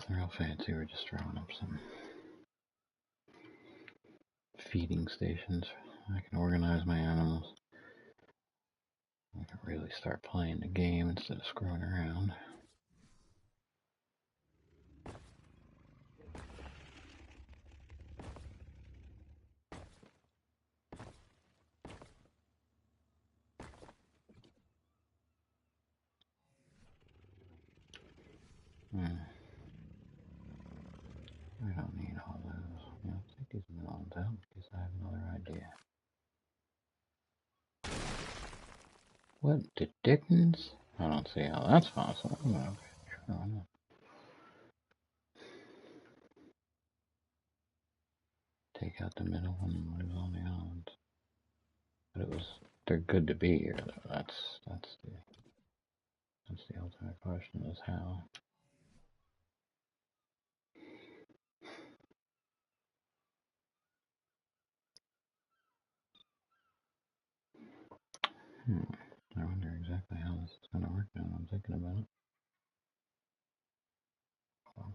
Nothing real fancy, we're just throwing up some feeding stations. I can organize my animals. I can really start playing the game instead of screwing around. I don't need all those. Yeah, I'll take these melons out because I have another idea. What the dickens? I don't see how that's possible. Okay, sure, why not? Take out the middle one and leave all the islands. But they're good to be here though. That's the ultimate question is how. I wonder exactly how this is going to work now that I'm thinking about it. Well,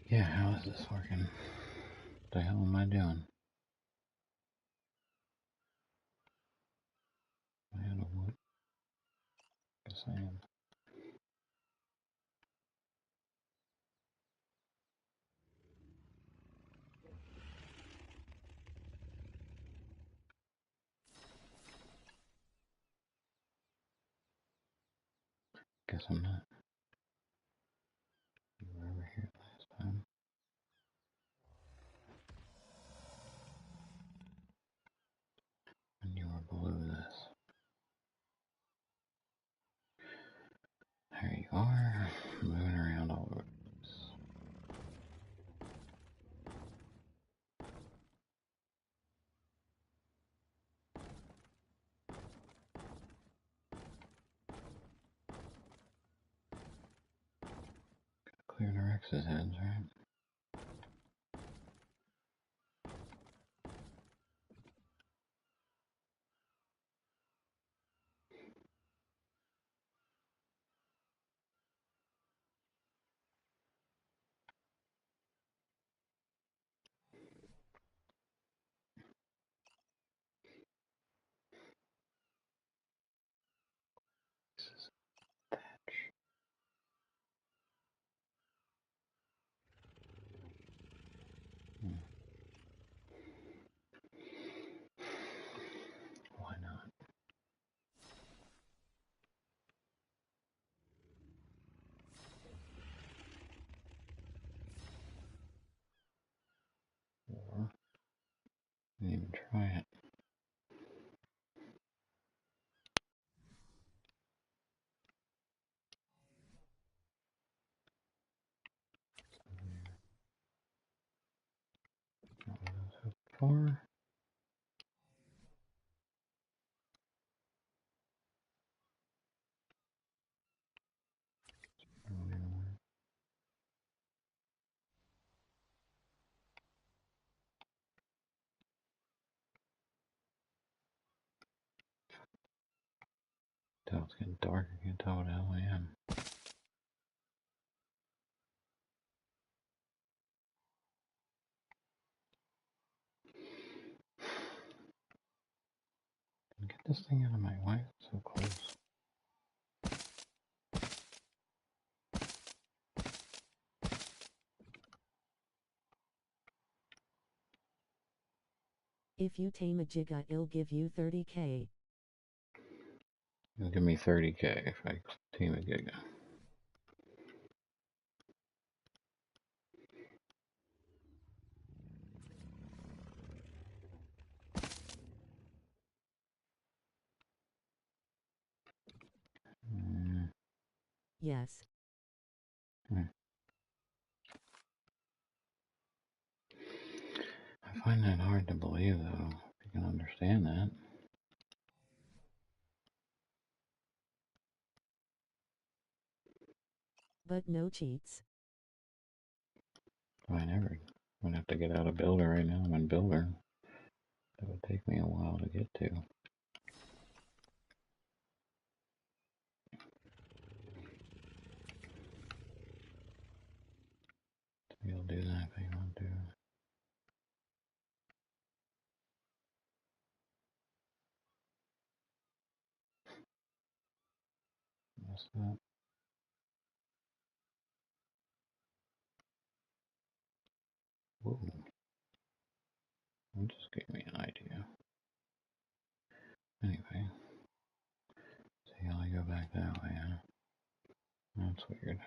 yeah, how is this working? What the hell am I doing? Am I out of wood? Guess I am. Guess I'm not. You were over here last time. And you were below this. There you are. Moving around all over the place. Clear the Rex's heads, right? This is thatch. Why not? Or didn't even try it. Not what I was hoping for. Tell it's getting dark. I can't tell what the hell I am. Get this thing out of my way. It's so close. If you tame a Giga, it'll give you 30k. It'll give me 30k if I team a Giga. Yes. I find that hard to believe, though, if you can understand that. But no cheats. I never would have to get out of Builder right now. I'm in Builder. That would take me a while to get to. What's that? Whoa. That just gave me an idea. Anyway. See how I go back that way, huh? That's weird.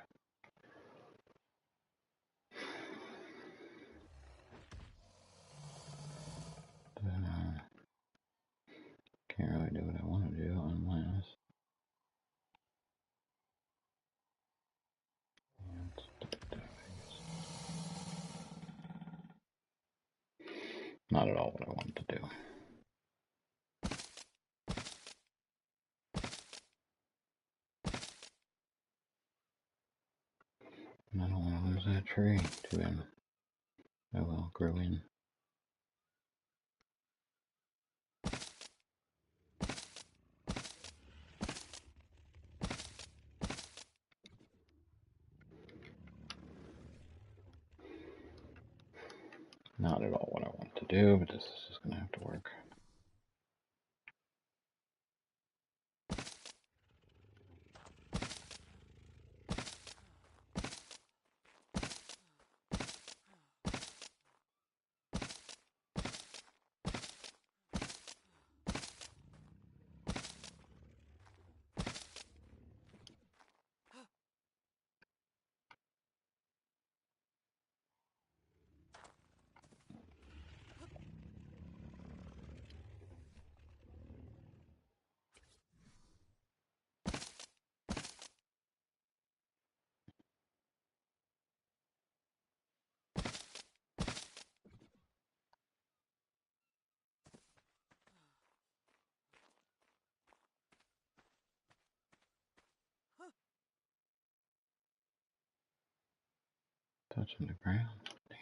Can't really do what I want to do unless... Not at all what I wanted to do. And I don't want to lose that tree to him. Oh well, grow in. Not at all what I want to do, but this is just going to have to work. Touching the ground. Damn.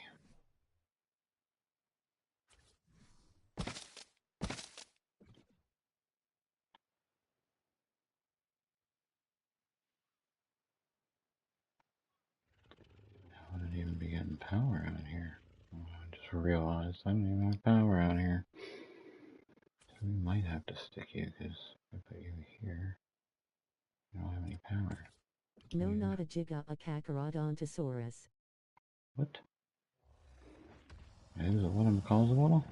How would it even be getting power out here? Oh, I just realized I don't even have power out here. So we might have to stick you because if I put you here, you don't have any power. No, not a Giga, a Kakarodontosaurus. What? Is it what it calls a little?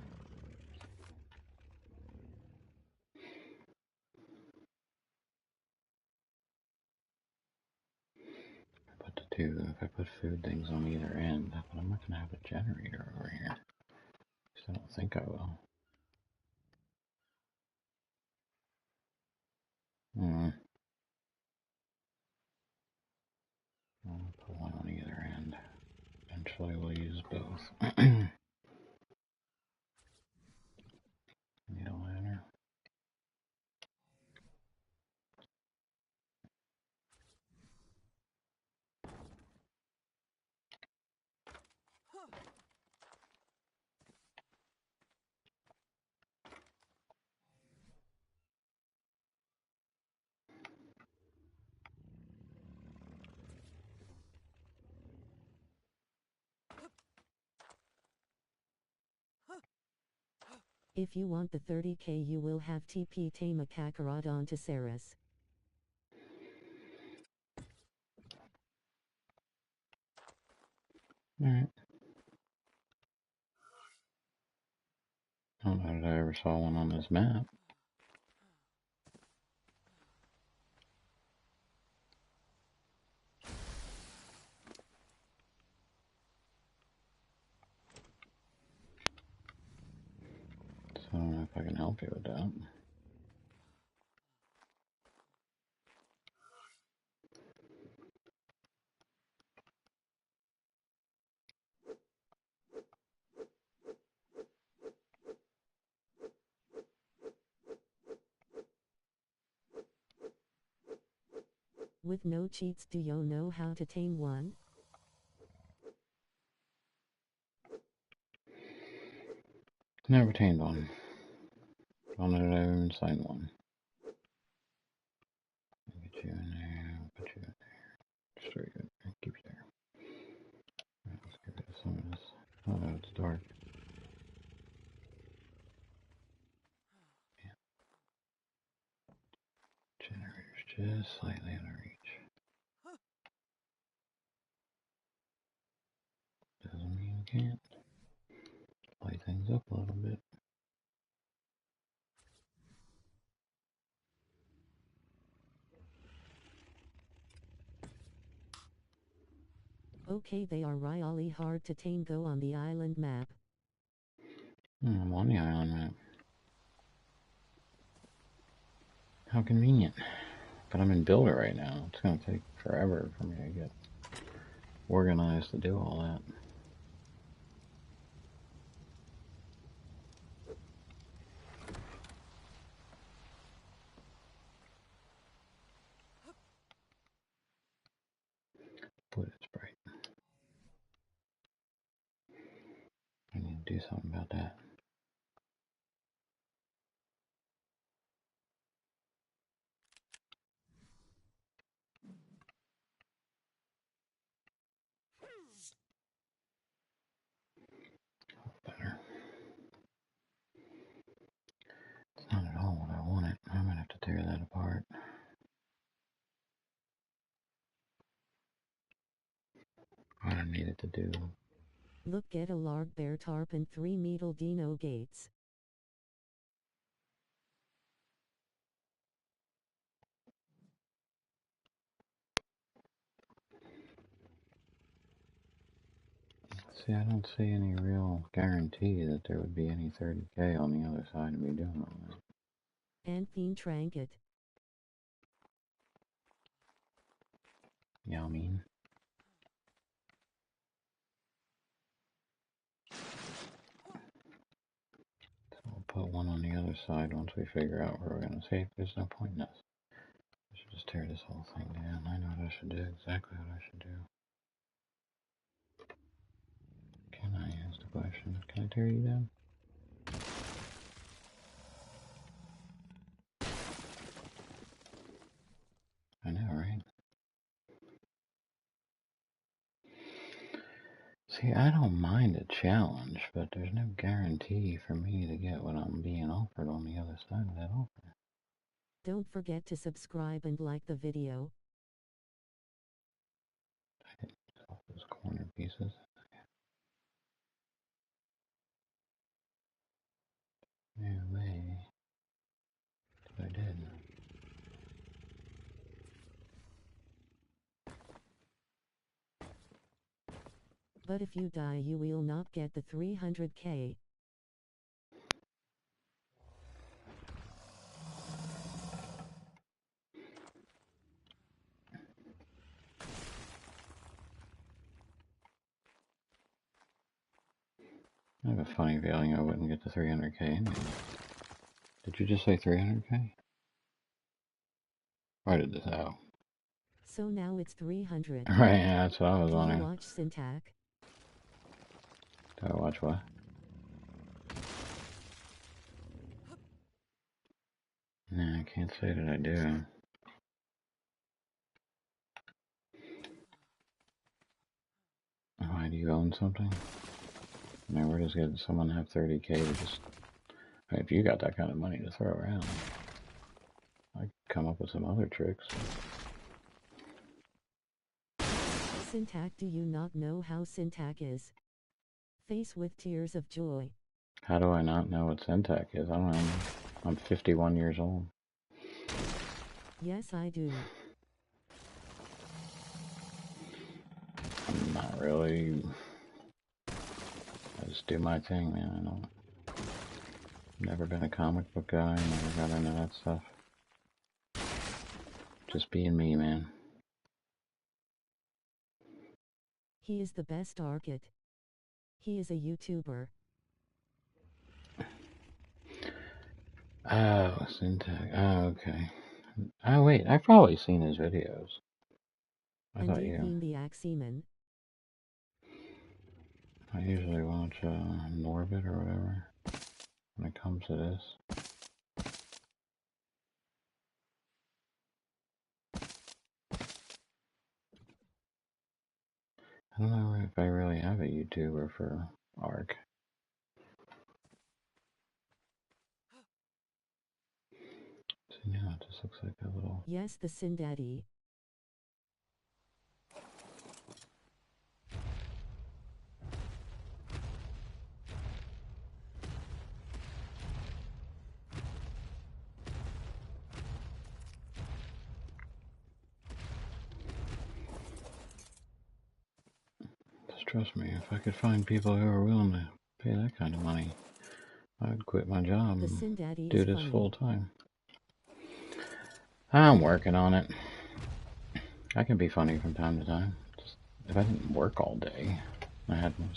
If I put food things on either end, but I'm not going to have a generator over here. I don't think I will. I'll put one on either end. Eventually we'll use both. Need a ladder. If you want the 30k, you will have TP tame a Kakarodontosaurus. Alright. I don't know that I ever saw one on this map. So I don't know if I can help you with that. With no cheats, do you know how to tame one? Never tamed one. Don't know that I've even signed one. Get you in there, put you in there. Destroy you and keep you there. Right, let's get rid of some of this. Oh, it's dark. Yeah. Generators just slightly out of reach. Doesn't mean you can't. Light things up a little bit. Okay, they are really hard to tame though on the island map. I'm on the island map. How convenient. But I'm in Builder right now. It's going to take forever for me to get organized to do all that. But it's bright. I need to do something about that. Better. It's not at all what I wanted. I'm going to have to tear that apart. What I needed to do. Look, get a large bear tarp and 3 metal dino gates. See, I don't see any real guarantee that there would be any 30k on the other side of me doing all that. And Fiend Trinket. Yeah, I mean. So we'll put one on the other side once we figure out where we're going to see. There's no point in this. I should just tear this whole thing down. I know what I should do. Exactly what I should do. Can I ask the question? Can I tear you down? I know, right? See, I don't mind a challenge, but there's no guarantee for me to get what I'm being offered on the other side of that offer. Don't forget to subscribe and like the video. I didn't cut off those corner pieces. No way. But I did. But if you die, you will not get the 300k. I have a funny feeling I wouldn't get the 300k anyway. Did you just say 300k? Or did this out? So now it's 300. Right, yeah, that's what I was Do you wondering. watch Syntac? Do I watch what? Nah, I can't say that I do. Why, do you own something? I mean, we're just getting someone to have 30k to just... I mean, if you got that kind of money to throw around, I'd come up with some other tricks. Syntac, do you not know how Syntac is? Face with tears of joy. How do I not know what Syntac is? I don't know. I'm 51 years old. Yes, I do. I'm not really... I just do my thing, man. I don't... Never been a comic book guy, never got into that stuff. Just being me, man. He is the best Arkit. He is a YouTuber. Oh, Syntac. Oh, okay. Oh, wait. I've probably seen his videos. I And thought you... Deepin the Axeman. I usually watch Norbit or whatever when it comes to this. I don't know if I really have a YouTuber for Ark. Yeah, it just looks like a little... Yes, the Sin Daddy. Just trust me, if I could find people who are willing to pay that kind of money, I'd quit my job The Sin and Daddy do is this funny. full time. I'm working on it. I can be funny from time to time. Just, if I didn't work all day,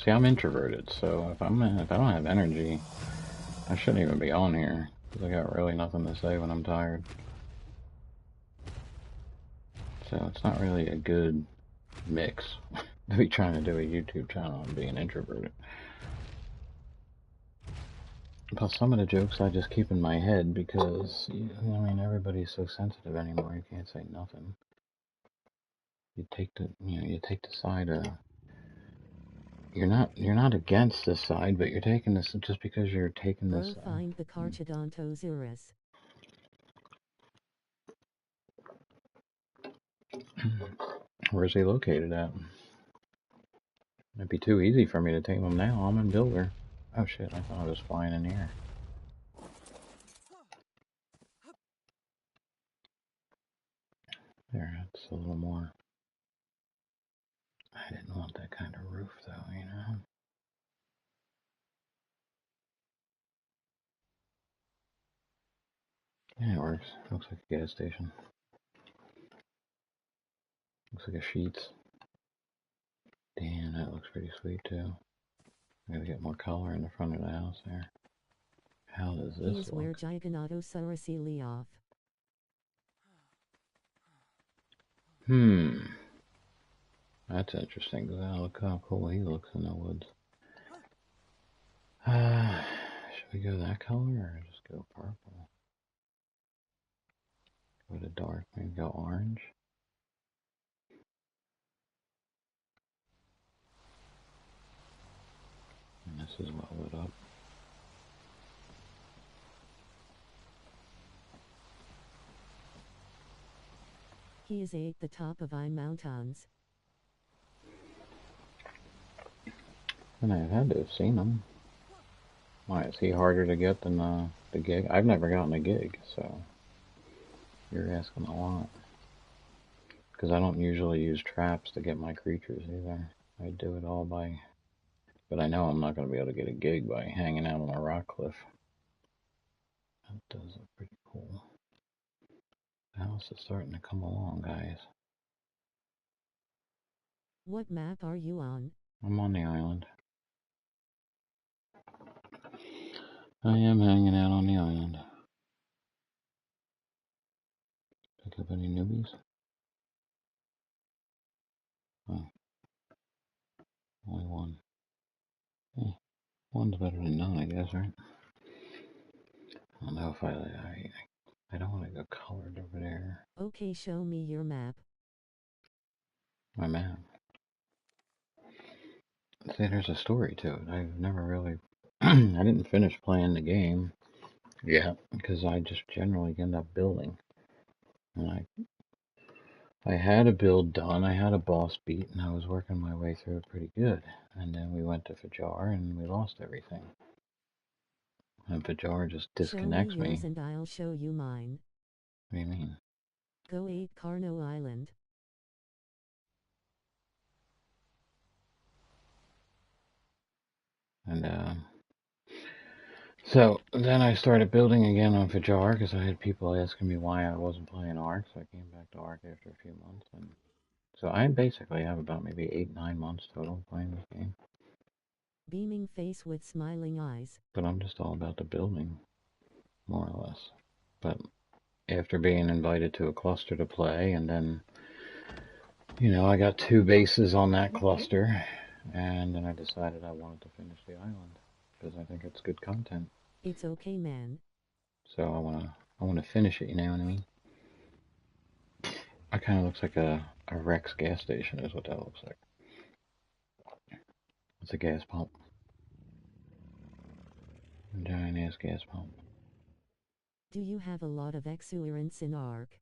see, I'm introverted, so if I don't have energy, I shouldn't even be on here because I got really nothing to say when I'm tired. So it's not really a good mix to be trying to do a YouTube channel and being introverted. Plus, some of the jokes I just keep in my head because, I mean, everybody's so sensitive anymore. You can't say nothing. You take the side of... You're not against this side, but you're taking this just because you're taking this. Bro, find the Carchodontosaurus. Where's he located at? It'd be too easy for me to take him now. I'm in Builder. Oh shit! I thought I was flying in the air. There, that's a little more. I didn't want that kind of roof, though. You know. Yeah, it works. Looks like a gas station. Looks like a Sheetz. Damn, that looks pretty sweet too. I gotta get more color in the front of the house there. How does this He is where look? Giganotosaurus Elioff. That's interesting, because look how cool he looks in the woods. Should we go that color, or just go purple? Go to dark, maybe go orange? And this is well lit up. He is at the top of I mountains. And I've had to have seen him. Why, is he harder to get than the gig? I've never gotten a gig, so you're asking a lot. Because I don't usually use traps to get my creatures either. I do it all by... But I know I'm not going to be able to get a gig by hanging out on a rock cliff. That does look pretty cool. The house is starting to come along, guys. What map are you on? I'm on the island. I am hanging out on the island. Pick up any newbies? Oh, only one. Hey, one's better than none, I guess, right? I don't know if I don't want to go colored over there. Okay, show me your map. My map. See, there's a story to it. I've never really... I didn't finish playing the game yet, because I just generally end up building. And I had a build done, I had a boss beat, and I was working my way through it pretty good. And then we went to Fajar, and we lost everything. And Fajar just disconnects Show me yours me. and I'll show you mine. What do you mean? Go 8 Carno Island. And, so then I started building again on Fajar, because I had people asking me why I wasn't playing Ark, so I came back to Ark after a few months. And so I basically have about maybe 8-9 months total playing this game. Beaming face with smiling eyes. But I'm just all about the building, more or less. But after being invited to a cluster to play, and then, I got 2 bases on that cluster, and then I decided I wanted to finish the island, because I think it's good content. It's okay, man. So I wanna finish it, you know what I mean? It kind of looks like a Rex gas station is what that looks like. It's a gas pump. A giant ass gas pump. Do you have a lot of experience in Ark?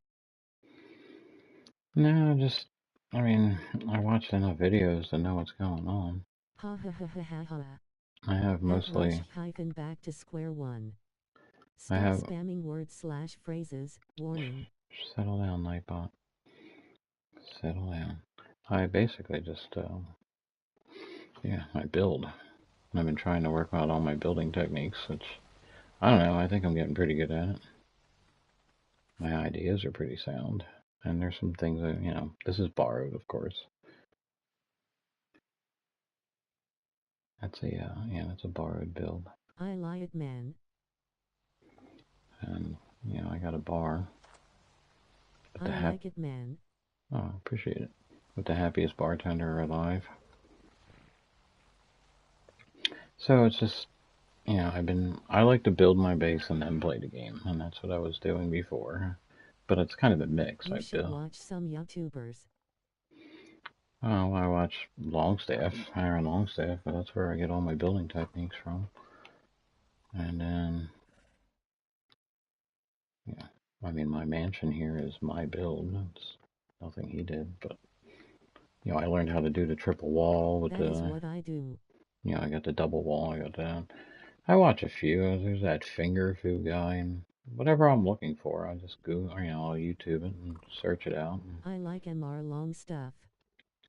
No, just, I mean, I watched enough videos to know what's going on. Ha ha ha ha ha ha. I have mostly, Back to square one. I Stop have, spamming words/phrases. Warning. settle down, Nightbot. Settle down. I basically just, yeah, I build. I've been trying to work out all my building techniques, which, I don't know, I think I'm getting pretty good at it. My ideas are pretty sound. And there's some things that, you know, this is borrowed, of course. That's a, yeah, that's a borrowed build. I lied, man. And, you know, I got a bar. I like it, man. Oh, appreciate it. With the happiest bartender alive. So it's just, you know, I like to build my base and then play the game, and that's what I was doing before. But it's kind of a mix. You should watch some YouTubers. Oh, I watch Longstaff, Aaron Longstaff, but that's where I get all my building techniques from. And then, yeah, I mean, my mansion here is my build. It's nothing he did, but, you know, I learned how to do the triple wall with That is what I do. You know, I got the double wall, I got that. I watch a few. There's that finger food guy, and whatever I'm looking for, I just go, you know, I'll YouTube it and search it out. I like MR long stuff.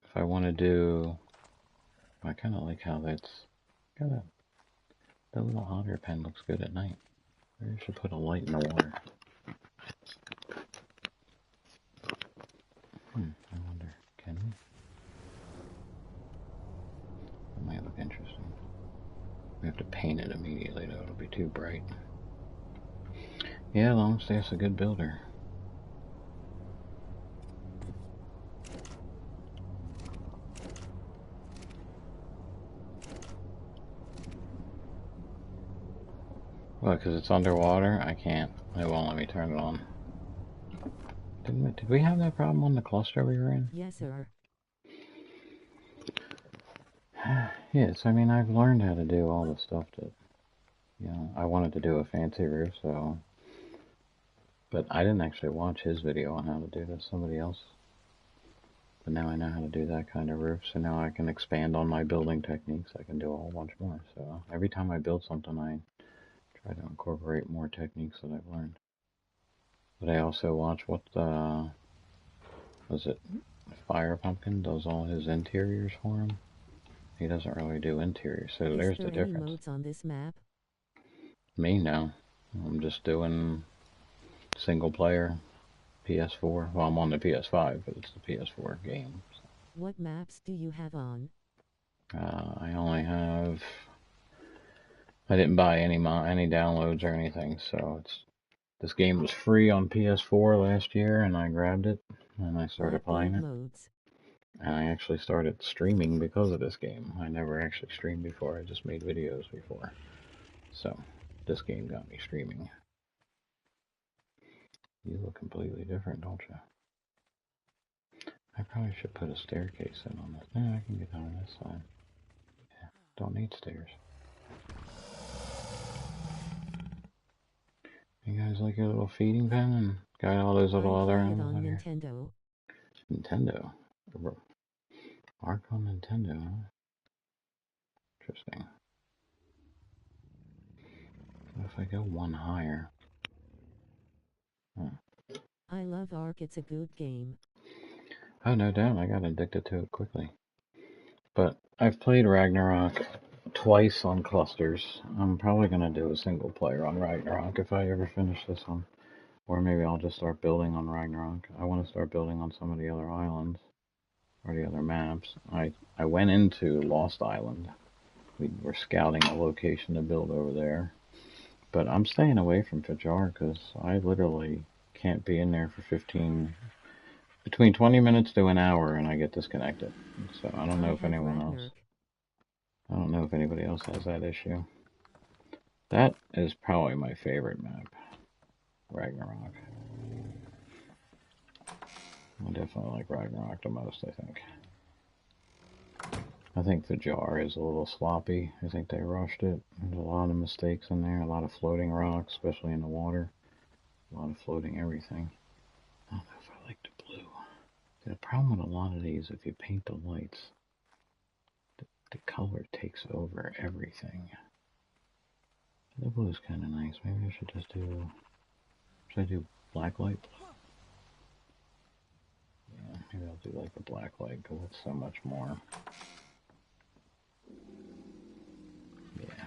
If I want to do, I kind of like how that's got a, that little otter pen looks good at night. Maybe I should put a light in the water. I wonder, can we? That might look interesting. We have to paint it immediately though, it'll be too bright. Yeah, Longstaff's a good builder. Well, because it's underwater, I can't. It won't let me turn it on. Did we have that problem on the cluster we were in? Yes, sir. Yes, I mean, I've learned how to do all the stuff that, you know, I wanted to do a fancy roof, so. But I didn't actually watch his video on how to do this, somebody else. But now I know how to do that kind of roof, so now I can expand on my building techniques. I can do a whole bunch more. So every time I build something, I try to incorporate more techniques that I've learned. But I also watch what was it Fire Pumpkin does all his interiors for him. He doesn't really do interiors, so there's the difference. Any modes on this map? Me, no. I'm just doing single player PS4. Well, I'm on the PS5, but it's the PS4 game. So. What maps do you have on? I only have. I didn't buy any downloads or anything, so this game was free on PS4 last year, and I grabbed it and I started playing it. Modes. And I actually started streaming because of this game. I never actually streamed before. I just made videos before. So this game got me streaming. You look completely different, don't you? I probably should put a staircase in on this. No, I can get on this side. Yeah, don't need stairs. You guys like your little feeding pen and got all those little other animals on here? Nintendo. Ark on Nintendo, huh? Interesting. What if I go one higher? Huh. I love Ark, it's a good game. Oh, no doubt, I got addicted to it quickly. But I've played Ragnarok twice on clusters. I'm probably going to do a single player on Ragnarok if I ever finish this one. Or maybe I'll just start building on Ragnarok. I want to start building on some of the other islands. Or the other maps. I went into Lost Island. We were scouting a location to build over there. But I'm staying away from Fajar because I literally can't be in there for between 20 minutes to an hour and I get disconnected. So I don't know if anyone else. I don't know if anybody else has that issue. That is probably my favorite map. Ragnarok. I definitely like Ragnarok the most, I think. I think the jar is a little sloppy. I think they rushed it. There's a lot of mistakes in there, a lot of floating rocks, especially in the water. A lot of floating everything. I don't know if I like the blue. The problem with a lot of these, if you paint the lights, the color takes over everything. The blue is kind of nice. Maybe I should just do... Should I do black light? Yeah, maybe I'll do like the black light because it's so much more. Yeah.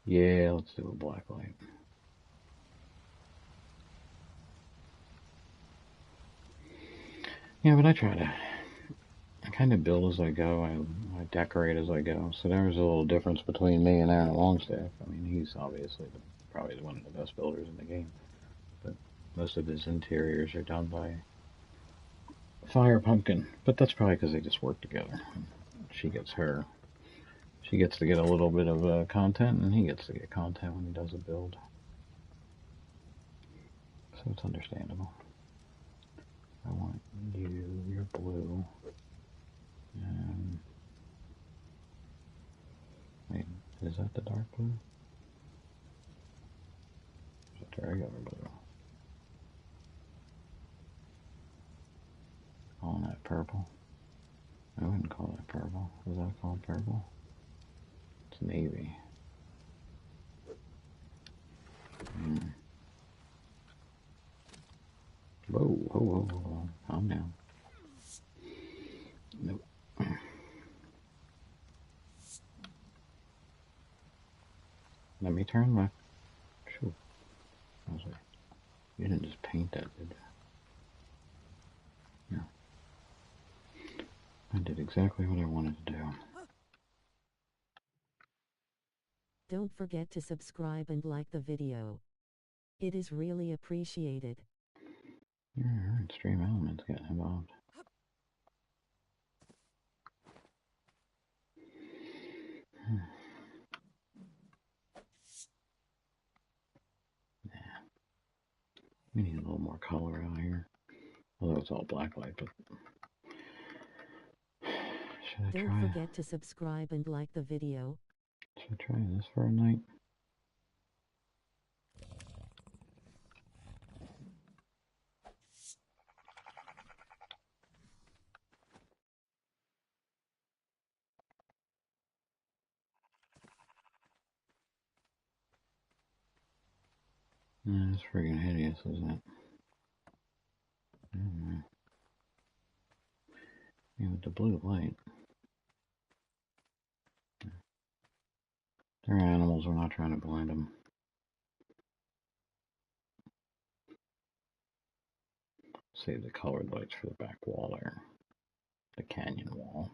Yeah, let's do a black light. Yeah, but I kind of build as I go. I decorate as I go. So there's a little difference between me and Aaron Longstaff. I mean, he's obviously probably one of the best builders in the game. But most of his interiors are done by Fire Pumpkin. But that's probably because they just work together. She gets to get a little bit of content, and he gets to get content when he does a build. So it's understandable. I want you're blue. Wait, is that the dark blue? Is that the regular blue? Calling that purple? I wouldn't call that purple. Is that called purple? It's navy. Whoa, whoa, whoa, whoa. Calm down. Nope. Let me turn my... Shoot. I was like, you didn't just paint that, did you? No. I did exactly what I wanted to do. Don't forget to subscribe and like the video. It is really appreciated. Alright, Stream Elements getting involved. We need a little more color out here. Although it's all black light, but... Should I try... Don't forget to subscribe and like the video. Should I try this for a night? Yeah, it's friggin' hideous, isn't it? Yeah, with the blue light. They're animals, we're not trying to blind them. Save the colored lights for the back wall there. The canyon wall.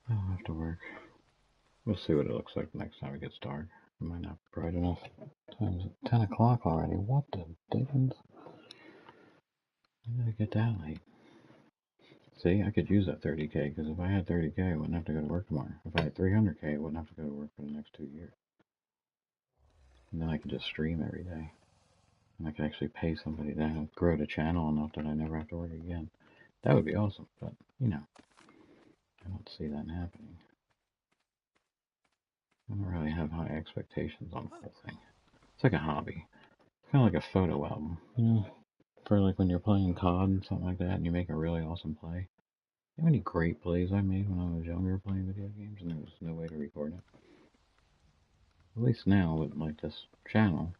That'll have to work. We'll see what it looks like next time it gets dark. It might not be bright enough. Time's 10 o'clock already. What the dickens? When did it get that late? See, I could use that 30K, because if I had 30K, I wouldn't have to go to work tomorrow. If I had 300K, I wouldn't have to go to work for the next 2 years. And then I could just stream every day. And I could actually pay somebody to grow the channel enough that I never have to work again. That would be awesome, but, you know, I don't see that happening. I don't really have high expectations on the whole thing. It's like a hobby. It's kind of like a photo album, you know? For like when you're playing COD and something like that, and you make a really awesome play. You know how many great plays I made when I was younger playing video games, and there was no way to record it? At least now, with like this channel,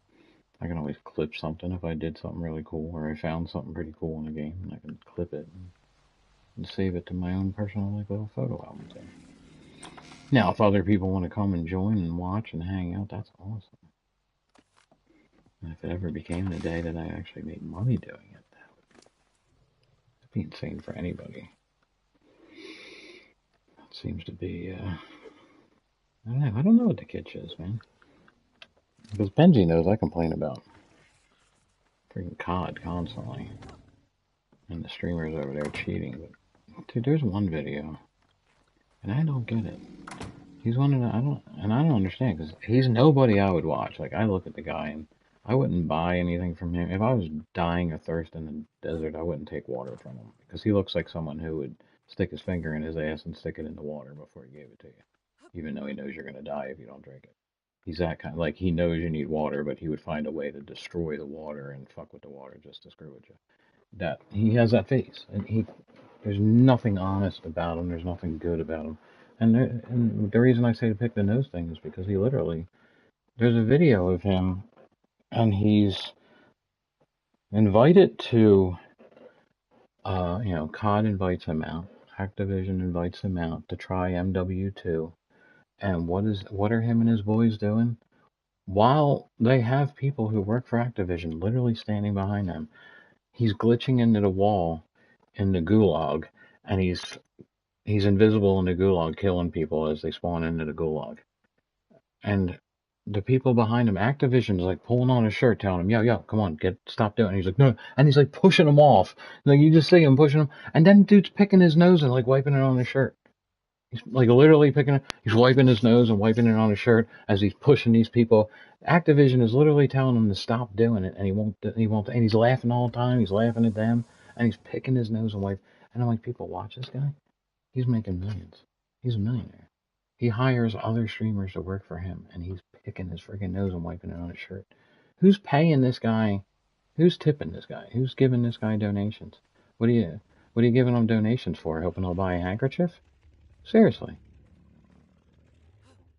I can always clip something if I did something really cool, or I found something pretty cool in a game, and I can clip it and save it to my own personal like little photo album thing. Now, if other people want to come and join and watch and hang out, that's awesome. And if it ever became the day that I actually made money doing it, that would be insane for anybody. It seems to be, I don't know what the kitsch is, man. Because Benji knows I complain about freaking COD constantly. And the streamers over there cheating. But, dude, there's one video, and I don't get it. He's one of the, I don't understand because he's nobody I would watch. Like I look at the guy and I wouldn't buy anything from him. If I was dying of thirst in the desert, I wouldn't take water from him because he looks like someone who would stick his finger in his ass and stick it in the water before he gave it to you, even though he knows you're gonna die if you don't drink it. He's that kind. Like he knows you need water, but he would find a way to destroy the water and fuck with the water just to screw with you. That he has that face, and there's nothing honest about him. There's nothing good about him. And the reason I say to pick the nose thing is because he literally, there's a video of him, and he's invited to, COD invites him out, Activision invites him out to try MW2, and what are him and his boys doing? While they have people who work for Activision literally standing behind them, he's glitching into the wall in the gulag, and he's invisible in the gulag, killing people as they spawn into the gulag. And the people behind him, Activision's like pulling on his shirt, telling him, yo, come on, stop doing it. And he's like, no. And he's like pushing him off. Like you just see him pushing him. And then dude's picking his nose and like wiping it on his shirt. He's like literally picking it. He's wiping his nose and wiping it on his shirt as he's pushing these people. Activision is literally telling him to stop doing it. And he won't, and he's laughing all the time. He's laughing at them. And he's picking his nose and wiping. And I'm like, people watch this guy. He's making millions. He's a millionaire. He hires other streamers to work for him, and he's picking his freaking nose and wiping it on his shirt. Who's paying this guy? Who's tipping this guy? Who's giving this guy donations? What are you giving him donations for? Hoping he'll buy a handkerchief? Seriously.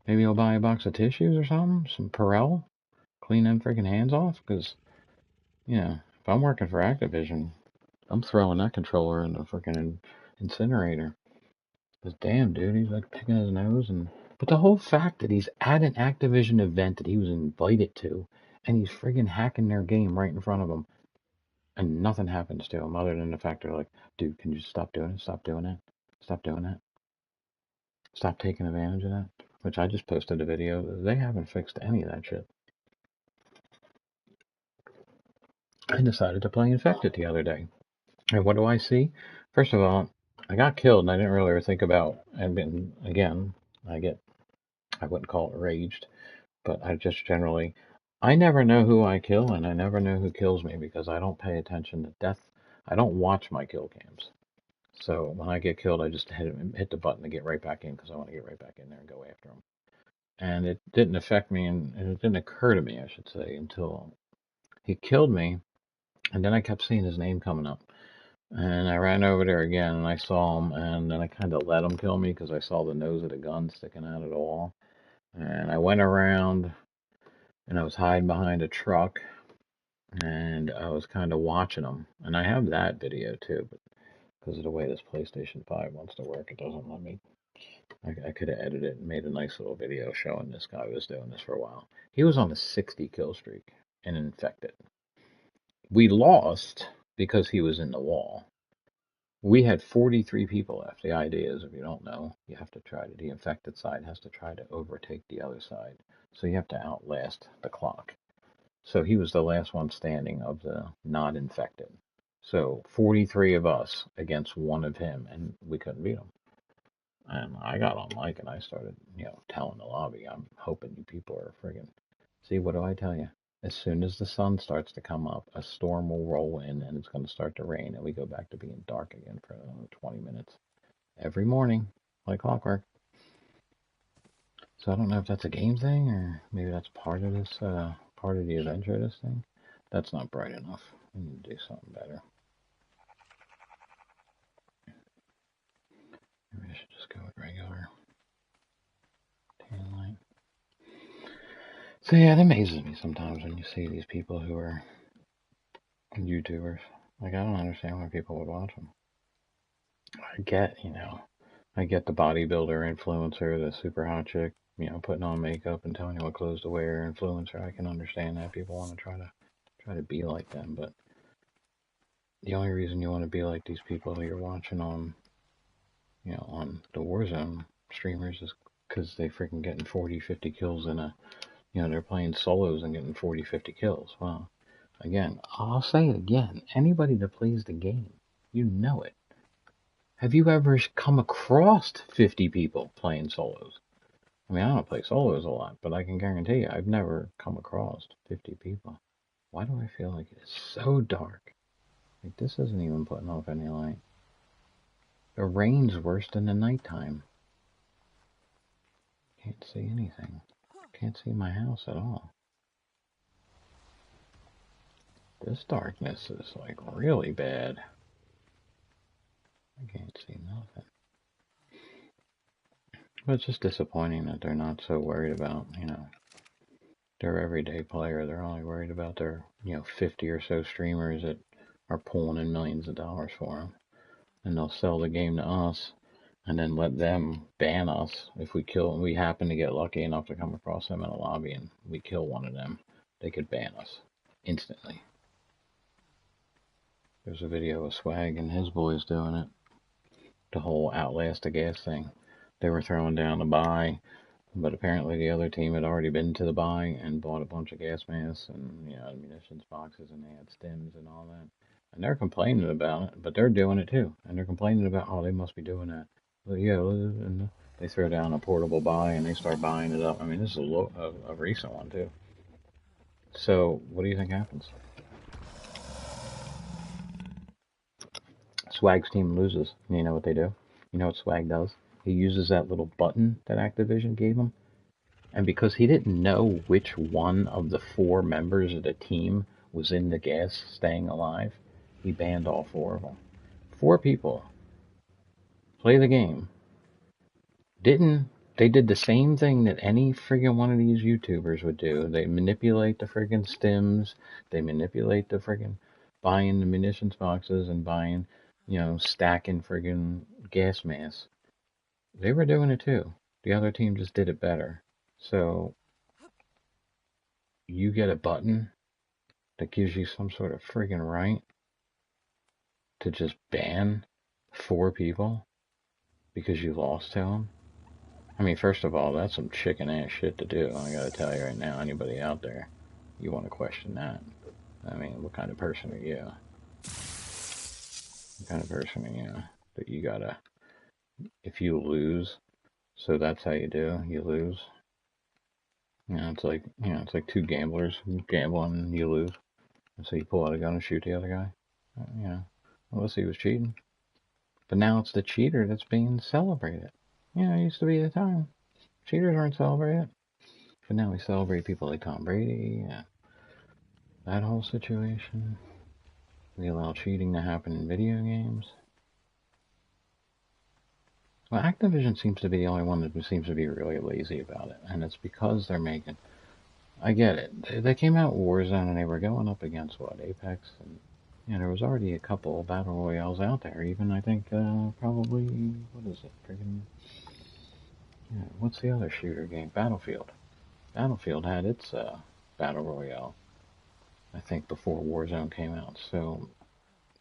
Maybe he'll buy a box of tissues or something? Some Perel? Clean them freaking hands off? Because, if I'm working for Activision, I'm throwing that controller in the freaking incinerator. Because damn, dude, he's like picking his nose But the whole fact that he's at an Activision event that he was invited to, and he's friggin' hacking their game right in front of him, and nothing happens to him other than the fact they're like, dude, can you stop doing it? Stop doing that. Stop doing that. Stop taking advantage of that. Which I just posted a video. They haven't fixed any of that shit. I decided to play Infected the other day. And what do I see? First of all, I got killed and I didn't really think about, and again, I wouldn't call it raged, but I never know who I kill and I never know who kills me because I don't pay attention to death. I don't watch my kill cams. So when I get killed, I just hit the button to get right back in because I want to get right back in there and go after them. And it didn't affect me, and it didn't occur to me, I should say, until he killed me, and then I kept seeing his name coming up. And I ran over there again, and I saw him, and then I kind of let him kill me because I saw the nose of the gun sticking out of the wall. And I went around, and I was hiding behind a truck, and I was kind of watching him. And I have that video too, but because of the way this PlayStation 5 wants to work, it doesn't let me. I could have edited it and made a nice little video showing this guy was doing this for a while. He was on a 60 kill streak and infected. We lost because he was in the wall. We had 43 people left. The idea is, if you don't know, you have to the infected side has to try to overtake the other side. So you have to outlast the clock. So he was the last one standing of the not infected. So 43 of us against one of him, and we couldn't beat him. And I got on mic and I started, telling the lobby, I'm hoping you people are friggin'. See, what do I tell you? As soon as the sun starts to come up, a storm will roll in and it's going to start to rain, and we go back to being dark again for 20 minutes every morning, like clockwork. So I don't know if that's a game thing or maybe that's part of this, part of the adventure of this thing. That's not bright enough. I need to do something better. Maybe I should just go with regular tan light. So yeah, it amazes me sometimes when you see these people who are YouTubers. Like, I don't understand why people would watch them. I get the bodybuilder influencer, the super hot chick, putting on makeup and telling you what clothes to wear, influencer. I can understand that people want to try to be like them, but the only reason you want to be like these people that you're watching on, on the Warzone streamers is because they freaking getting 40, 50 kills in a, they're playing solos and getting 40, 50 kills. Well, again, I'll say it again. Anybody that plays the game, you know it. Have you ever come across 50 people playing solos? I mean, I don't play solos a lot, but I can guarantee you I've never come across 50 people. Why do I feel like it's so dark? Like, this isn't even putting off any light. The rain's worse than the nighttime. Can't see anything. Can't see my house at all. This darkness is like really bad. I can't see nothing. But it's just disappointing that they're not so worried about, their everyday player. They're only worried about their, 50 or so streamers that are pulling in millions of dollars for them. And they'll sell the game to us and then let them ban us if we happen to get lucky enough to come across them in a lobby and we kill one of them. They could ban us instantly. There's a video of Swag and his boys doing it. The whole Outlast the Gas thing. They were throwing down a buy, but apparently the other team had already been to the buy and bought a bunch of gas masks and munitions boxes, and they had stims and all that. And they're complaining about it, but they're doing it too. And they're complaining about, oh, they must be doing that. Well, yeah, and they throw down a portable buy and they start buying it up. I mean, this is a recent one too. So what do you think happens? Swag's team loses. You know what they do? You know what Swag does? He uses that little button that Activision gave him. And because he didn't know which one of the 4 members of the team was in the gas staying alive, he banned all 4 of them. 4 people play the game. They did the same thing that any friggin' one of these YouTubers would do. They manipulate the friggin' stims. They manipulate the friggin' buying the munitions boxes and buying, stacking friggin' gas masks. They were doing it too. The other team just did it better. So you get a button that gives you some sort of friggin' right to just ban 4 people because you lost to them. I mean, first of all, that's some chicken ass shit to do. I gotta tell you right now, anybody out there, you want to question that. I mean, what kind of person are you? What kind of person are you? That you gotta, if you lose, so that's how you do, you lose. It's like, it's like 2 gamblers gambling and you lose. And so you pull out a gun and shoot the other guy. Unless he was cheating. But now it's the cheater that's being celebrated. It used to be the time. Cheaters aren't celebrated. But now we celebrate people like Tom Brady. That whole situation. We allow cheating to happen in video games. Well, Activision seems to be the only one that seems to be really lazy about it. And it's because they're making... I get it. They came out with Warzone and they were going up against, Apex? And there was already a couple battle royales out there. Even, I think, probably... What is it? Friggin'... what's the other shooter game? Battlefield. Battlefield had its battle royale, I think, before Warzone came out. So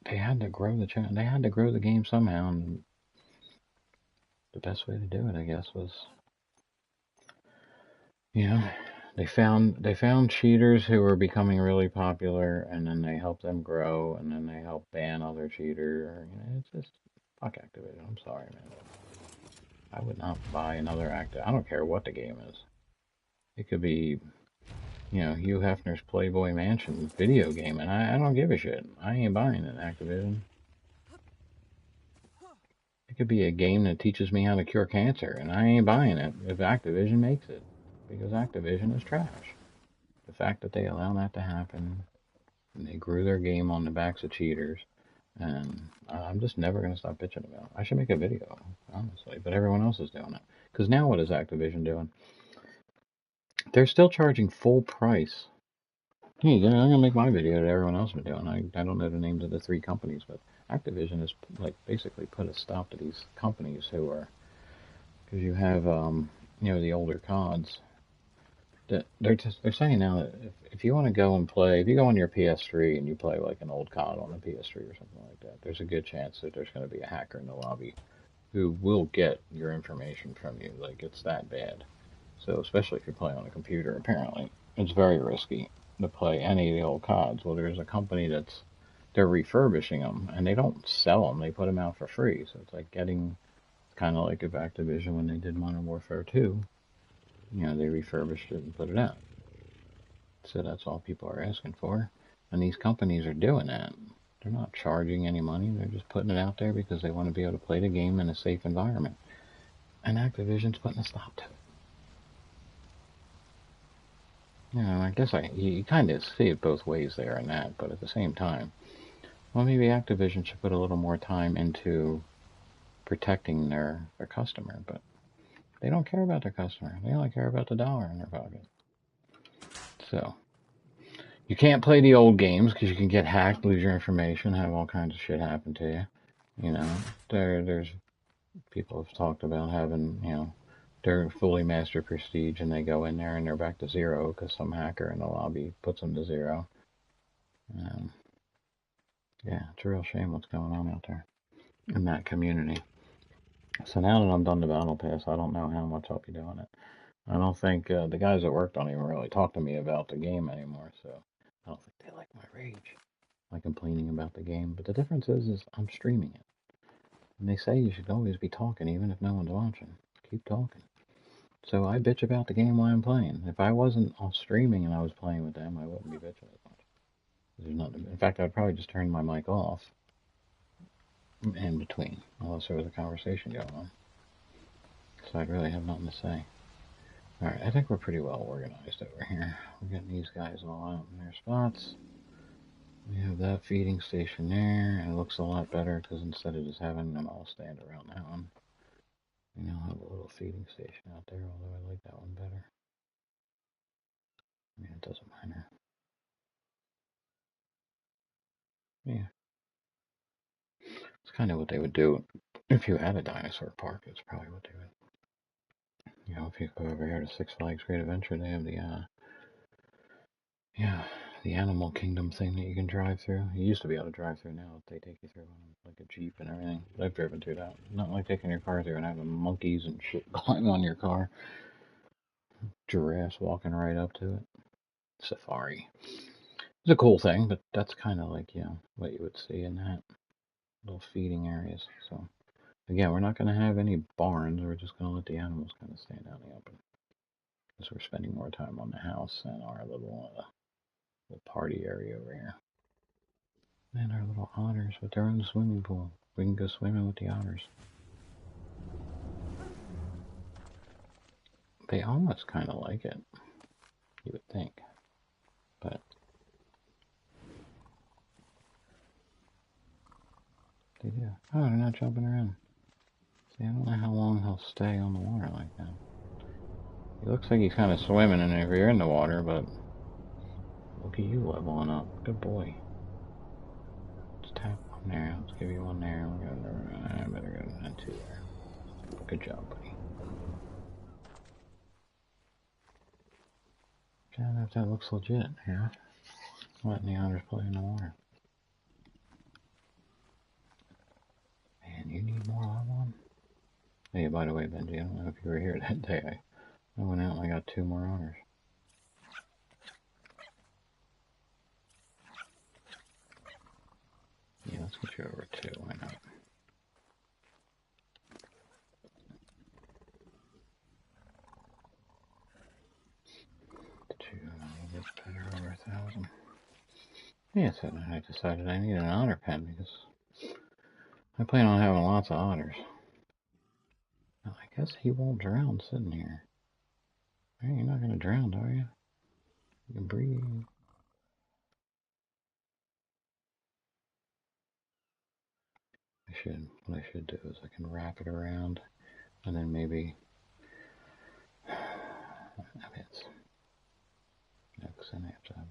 they had to grow the channel. They had to grow the game somehow, and the best way to do it, I guess, was, they found cheaters who were becoming really popular, and then they helped them grow, and then they helped ban other cheaters. It's just fuck Activision. I'm sorry, man. I would not buy another Activision. I don't care what the game is. It could be, Hugh Hefner's Playboy Mansion video game, and I don't give a shit. I ain't buying it, Activision. It could be a game that teaches me how to cure cancer, and I ain't buying it if Activision makes it, because Activision is trash. The fact that they allow that to happen, and they grew their game on the backs of cheaters, and I'm just never going to stop bitching about it. I should make a video, honestly, but everyone else is doing it. Because now what is Activision doing? They're still charging full price. I'm going to make my video that everyone else has been doing. I don't know the names of the 3 companies, but Activision has basically put a stop to these companies who are, because you have the older CODs. That they're saying now that if you want to go and play, if you go on your PS3 and you play like an old COD on a PS3 or something like that, there's a good chance that there's going to be a hacker in the lobby who will get your information from you. Like, it's that bad. So especially if you're playing on a computer, apparently it's very risky to play any of the old CODs. Well, there's a company they're refurbishing them, and they don't sell them. They put them out for free. So it's like kind of like if Activision when they did Modern Warfare 2, you know, they refurbished it and put it out. So that's all people are asking for. And these companies are doing that. They're not charging any money. They're just putting it out there because they want to be able to play the game in a safe environment. And Activision's putting a stop to it. You know, I guess you kind of see it both ways there and that, but at the same time, well, maybe Activision should put a little more time into protecting their customer, but they don't care about their customer. They only care about the dollar in their pocket. So, you can't play the old games because you can get hacked, lose your information, have all kinds of shit happen to you. You know, there's people have talked about having, you know, they're fully master prestige and they go in there and they're back to zero because some hacker in the lobby puts them to zero. Yeah, it's a real shame what's going on out there in that community. So now that I'm done the battle pass, I don't know how much I'll be doing it. I don't think the guys at work don't even really talk to me about the game anymore, so I don't think they like my rage, my complaining about the game. But the difference is I'm streaming it. And they say you should always be talking, even if no one's watching. Keep talking. So I bitch about the game while I'm playing. If I wasn't off streaming and I was playing with them, I wouldn't be bitching as much. There's nothing. In fact, I'd probably just turn my mic off in between, unless there was a conversation going on. So I'd really have nothing to say. Alright, I think we're pretty well organized over here. We're getting these guys all out in their spots. We have that feeding station there, and it looks a lot better because instead of just having them all stand around that one, we now have a little feeding station out there, although I like that one better. I mean, it doesn't matter. Yeah. It's kind of what they would do if you had a dinosaur park. It's probably what they would. You know, if you go over here to Six Flags Great Adventure, they have the the Animal Kingdom thing that you can drive through. You used to be able to drive through. Now they take you through like a Jeep and everything. But I've driven through that. Not like taking your car through and having monkeys and shit climb on your car. Giraffes walking right up to it. Safari. It's a cool thing, but that's kind of like, you know, what you would see in that little feeding areas. So, again, we're not going to have any barns. We're just going to let the animals kind of stand out in the open. Because we're spending more time on the house and our little party area over here. And our little otters with their own swimming pool. We can go swimming with the otters. They almost kind of like it, you would think. But they do. Oh, they're not jumping around. See, I don't know how long he'll stay on the water like that. He looks like he's kind of swimming in if you're in the water, but look at you leveling up. Good boy. Let's tap one there. Let's give you one there. I better go and two there. Good job, buddy. I don't know if that looks legit here. Letting the otters play in the water. Man, you need more leveling? Hey, by the way, Benji, I don't know if you were here that day. I went out and I got 2 more otters. Yeah, let's get you over 2. Why not? 2, that's better, over 1,000. Yeah, so then I decided I need an otter pen because I plan on having lots of otters. Well, I guess he won't drown sitting here. Hey, you're not going to drown, are you? You can breathe. What I should do is I can wrap it around and then maybe, I mean, it's, no, because then I have to have,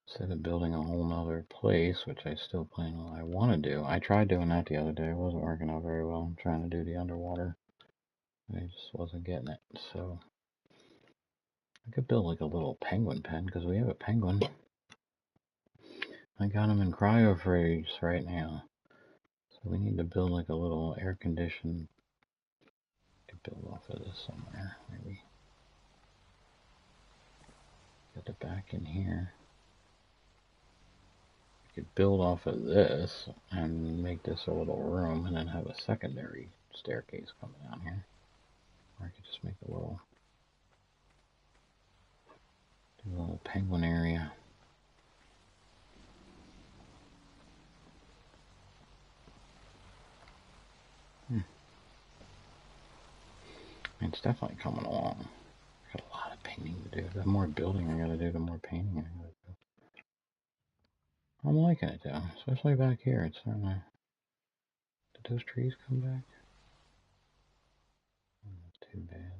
instead of building a whole nother place, which I still plan on, I want to do. I tried doing that the other day. It wasn't working out very well. I'm trying to do the underwater. I just wasn't getting it. So I could build like a little penguin pen because we have a penguin. I got him in cryo freeze right now. So we need to build like a little air conditioned. Could build off of this somewhere, maybe. Get it back in here. Could build off of this and make this a little room and then have a secondary staircase coming down here. Or I could just make a little penguin area. It's definitely coming along. Got a lot of painting to do. The more building I gotta do, the more painting I gotta do. I'm liking it though, especially back here. It's starting to. Did those trees come back? Not too bad.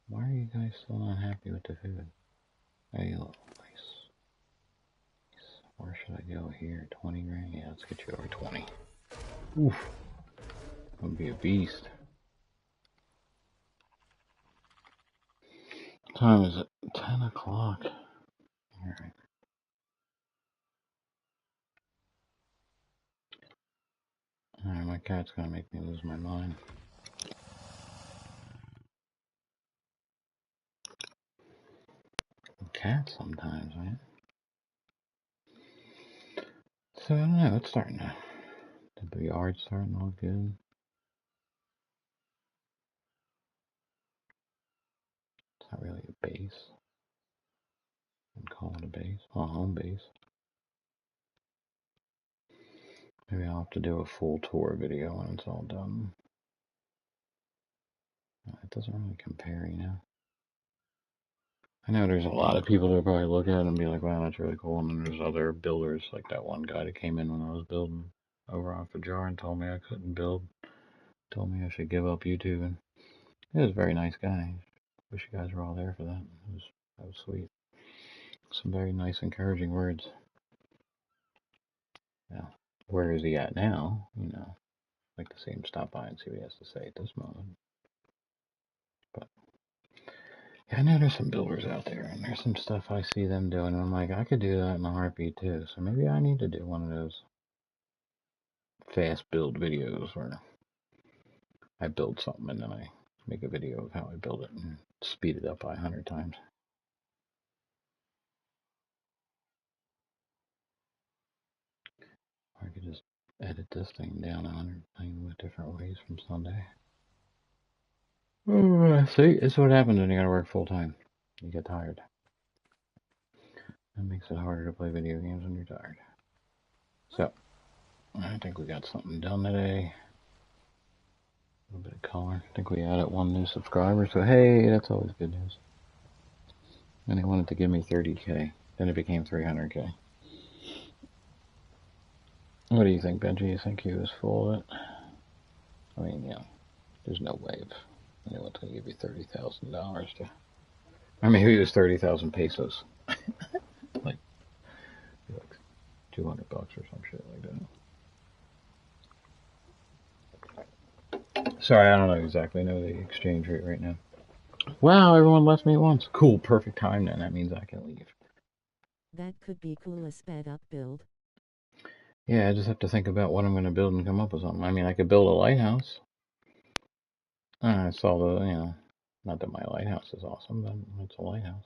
Why are you guys still not happy with the food? Hey, you look nice. Where should I go here? 20 grand? Yeah, let's get you over 20. Oof. I'm gonna be a beast. What time is it? 10 o'clock. Alright. Alright, my cat's gonna make me lose my mind. Cats sometimes, man. So I don't know, it's starting to. The yard's starting to look good. It's not really a base. I'd call it a base. Well, a home base. Maybe I'll have to do a full tour video when it's all done. It doesn't really compare, you know. I know there's a lot of people that probably look at it and be like, wow, that's really cool. And then there's other builders, like that one guy that came in when I was building over off the jar and told me I couldn't build. Told me I should give up YouTube. And he was a very nice guy. Wish you guys were all there for that. That was sweet. Some very nice, encouraging words. Yeah. Where is he at now? You know, I'd like to see him stop by and see what he has to say at this moment. But yeah, I know there's some builders out there, and there's some stuff I see them doing, and I'm like, I could do that in a heartbeat too. So maybe I need to do one of those fast build videos where I build something and then I make a video of how I build it and speed it up by 100 times. Or I could just edit this thing down 100 different ways from Sunday. See, it's what happens when you gotta work full time. You get tired. That makes it harder to play video games when you're tired. So, I think we got something done today. A little bit of color. I think we added 1 new subscriber, so hey, that's always good news. And they wanted to give me 30K. Then it became 300K. What do you think, Benji? You think he was full of it? I mean, yeah, there's no way of anyone's going to give you $30,000 to. I mean, maybe it was 30,000 pesos. like 200 bucks or some shit like that. Sorry, I don't exactly know the exchange rate right now. Wow, everyone left me at once. Cool, perfect time then. That means I can leave. That could be cool, a sped up build. Yeah, I just have to think about what I'm going to build and come up with something. I mean, I could build a lighthouse. I saw the, not that my lighthouse is awesome, but it's a lighthouse.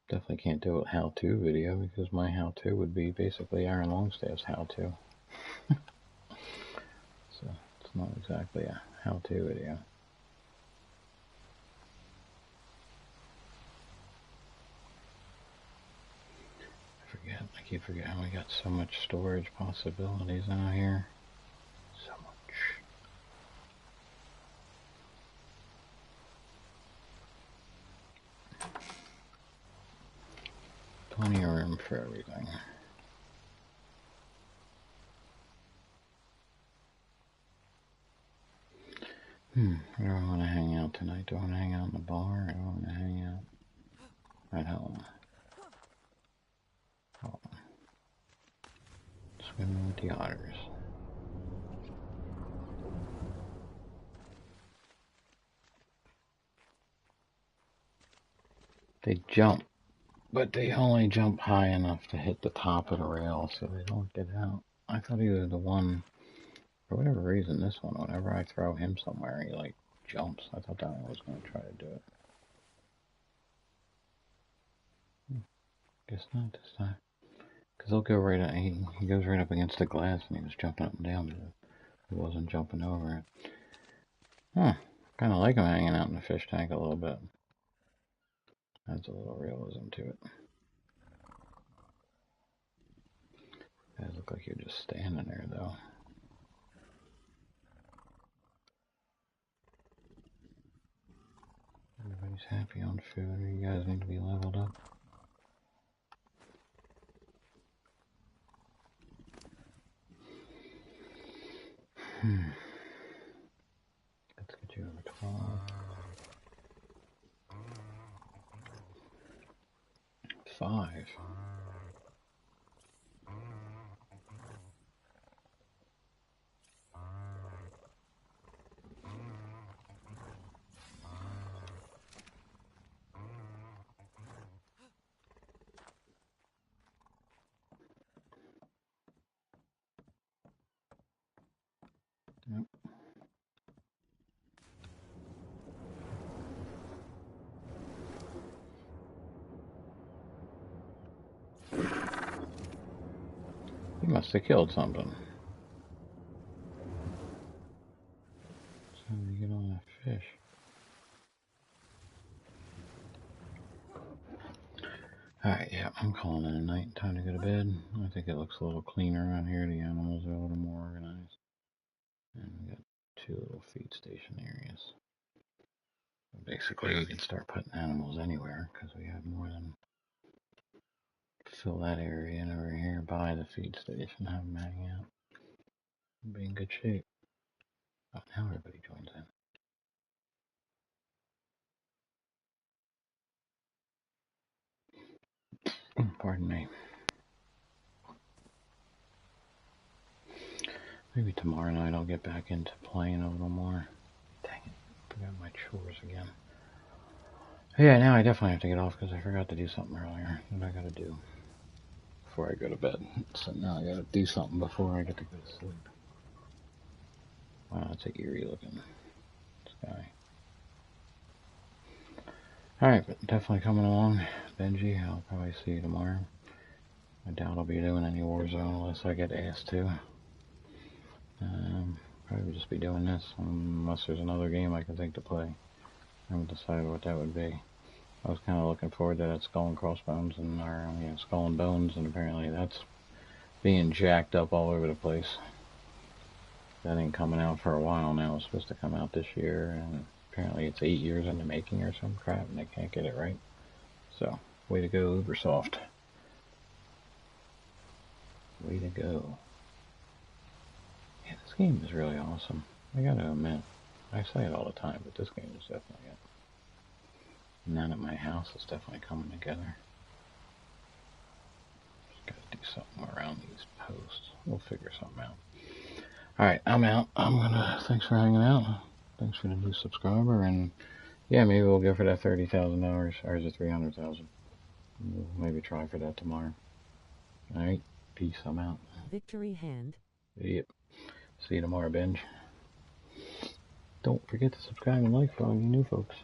Definitely can't do a how-to video because my how-to would be basically Aaron Longstaff's how-to. So it's not exactly a how-to video. I keep forgetting we got so much storage possibilities out here. So much. Plenty of room for everything. Where do I want to hang out tonight? Do I want to hang out in the bar or do I want to hang out at home? Swimming with the otters. They jump, but they only jump high enough to hit the top of the rail so they don't get out. I thought he was the one, for whatever reason, this one, whenever I throw him somewhere, he like jumps. I thought that one was going to try to do it. Guess not this time. Because he'll go right, he goes right up against the glass and he was jumping up and down. But he wasn't jumping over it. Huh. Kind of like him hanging out in the fish tank a little bit. Adds a little realism to it. Does look like you're just standing there, though. Everybody's happy on food, or you guys need to be leveled up. Let's get you over 12. 5. Yep. He must have killed something. So how did you get on that fish? Alright, yeah, I'm calling it a night. Time to go to bed. I think it looks a little cleaner around here. The animals are a little more organized. And we got 2 little feed station areas. Basically, we can start putting animals anywhere because we have more than fill that area in over here by the feed station. Have them hang out. Be in good shape. Oh, now everybody joins in. Pardon me. Maybe tomorrow night I'll get back into playing a little more. Dang it, forgot my chores again. Yeah, now I definitely have to get off because I forgot to do something earlier. What I gotta do before I go to bed. So now I gotta do something before I get to go to sleep. Wow, that's an eerie looking sky. Alright, but definitely coming along. Benji, I'll probably see you tomorrow. I doubt I'll be doing any Warzone unless I get asked to. Probably just be doing this unless there's another game I can think to play. I haven't decided what that would be. I was kind of looking forward to that Skull and Crossbones and Skull and Bones, and apparently that's being jacked up all over the place. That ain't coming out for a while now. It's supposed to come out this year, and apparently it's 8 years in the making or some crap, and they can't get it right. So, way to go, Ubersoft. Way to go. Yeah, this game is really awesome. I gotta admit. I say it all the time, but this game is definitely it. Now that my house is definitely coming together. Just gotta do something around these posts. We'll figure something out. Alright, I'm out. Thanks for hanging out. Thanks for the new subscriber, and yeah, maybe we'll go for that $30,000, or is it 300,000? We'll maybe try for that tomorrow. Alright, peace, I'm out. Victory hand. Yep. See you tomorrow, Benj. Don't forget to subscribe and like for all you new folks.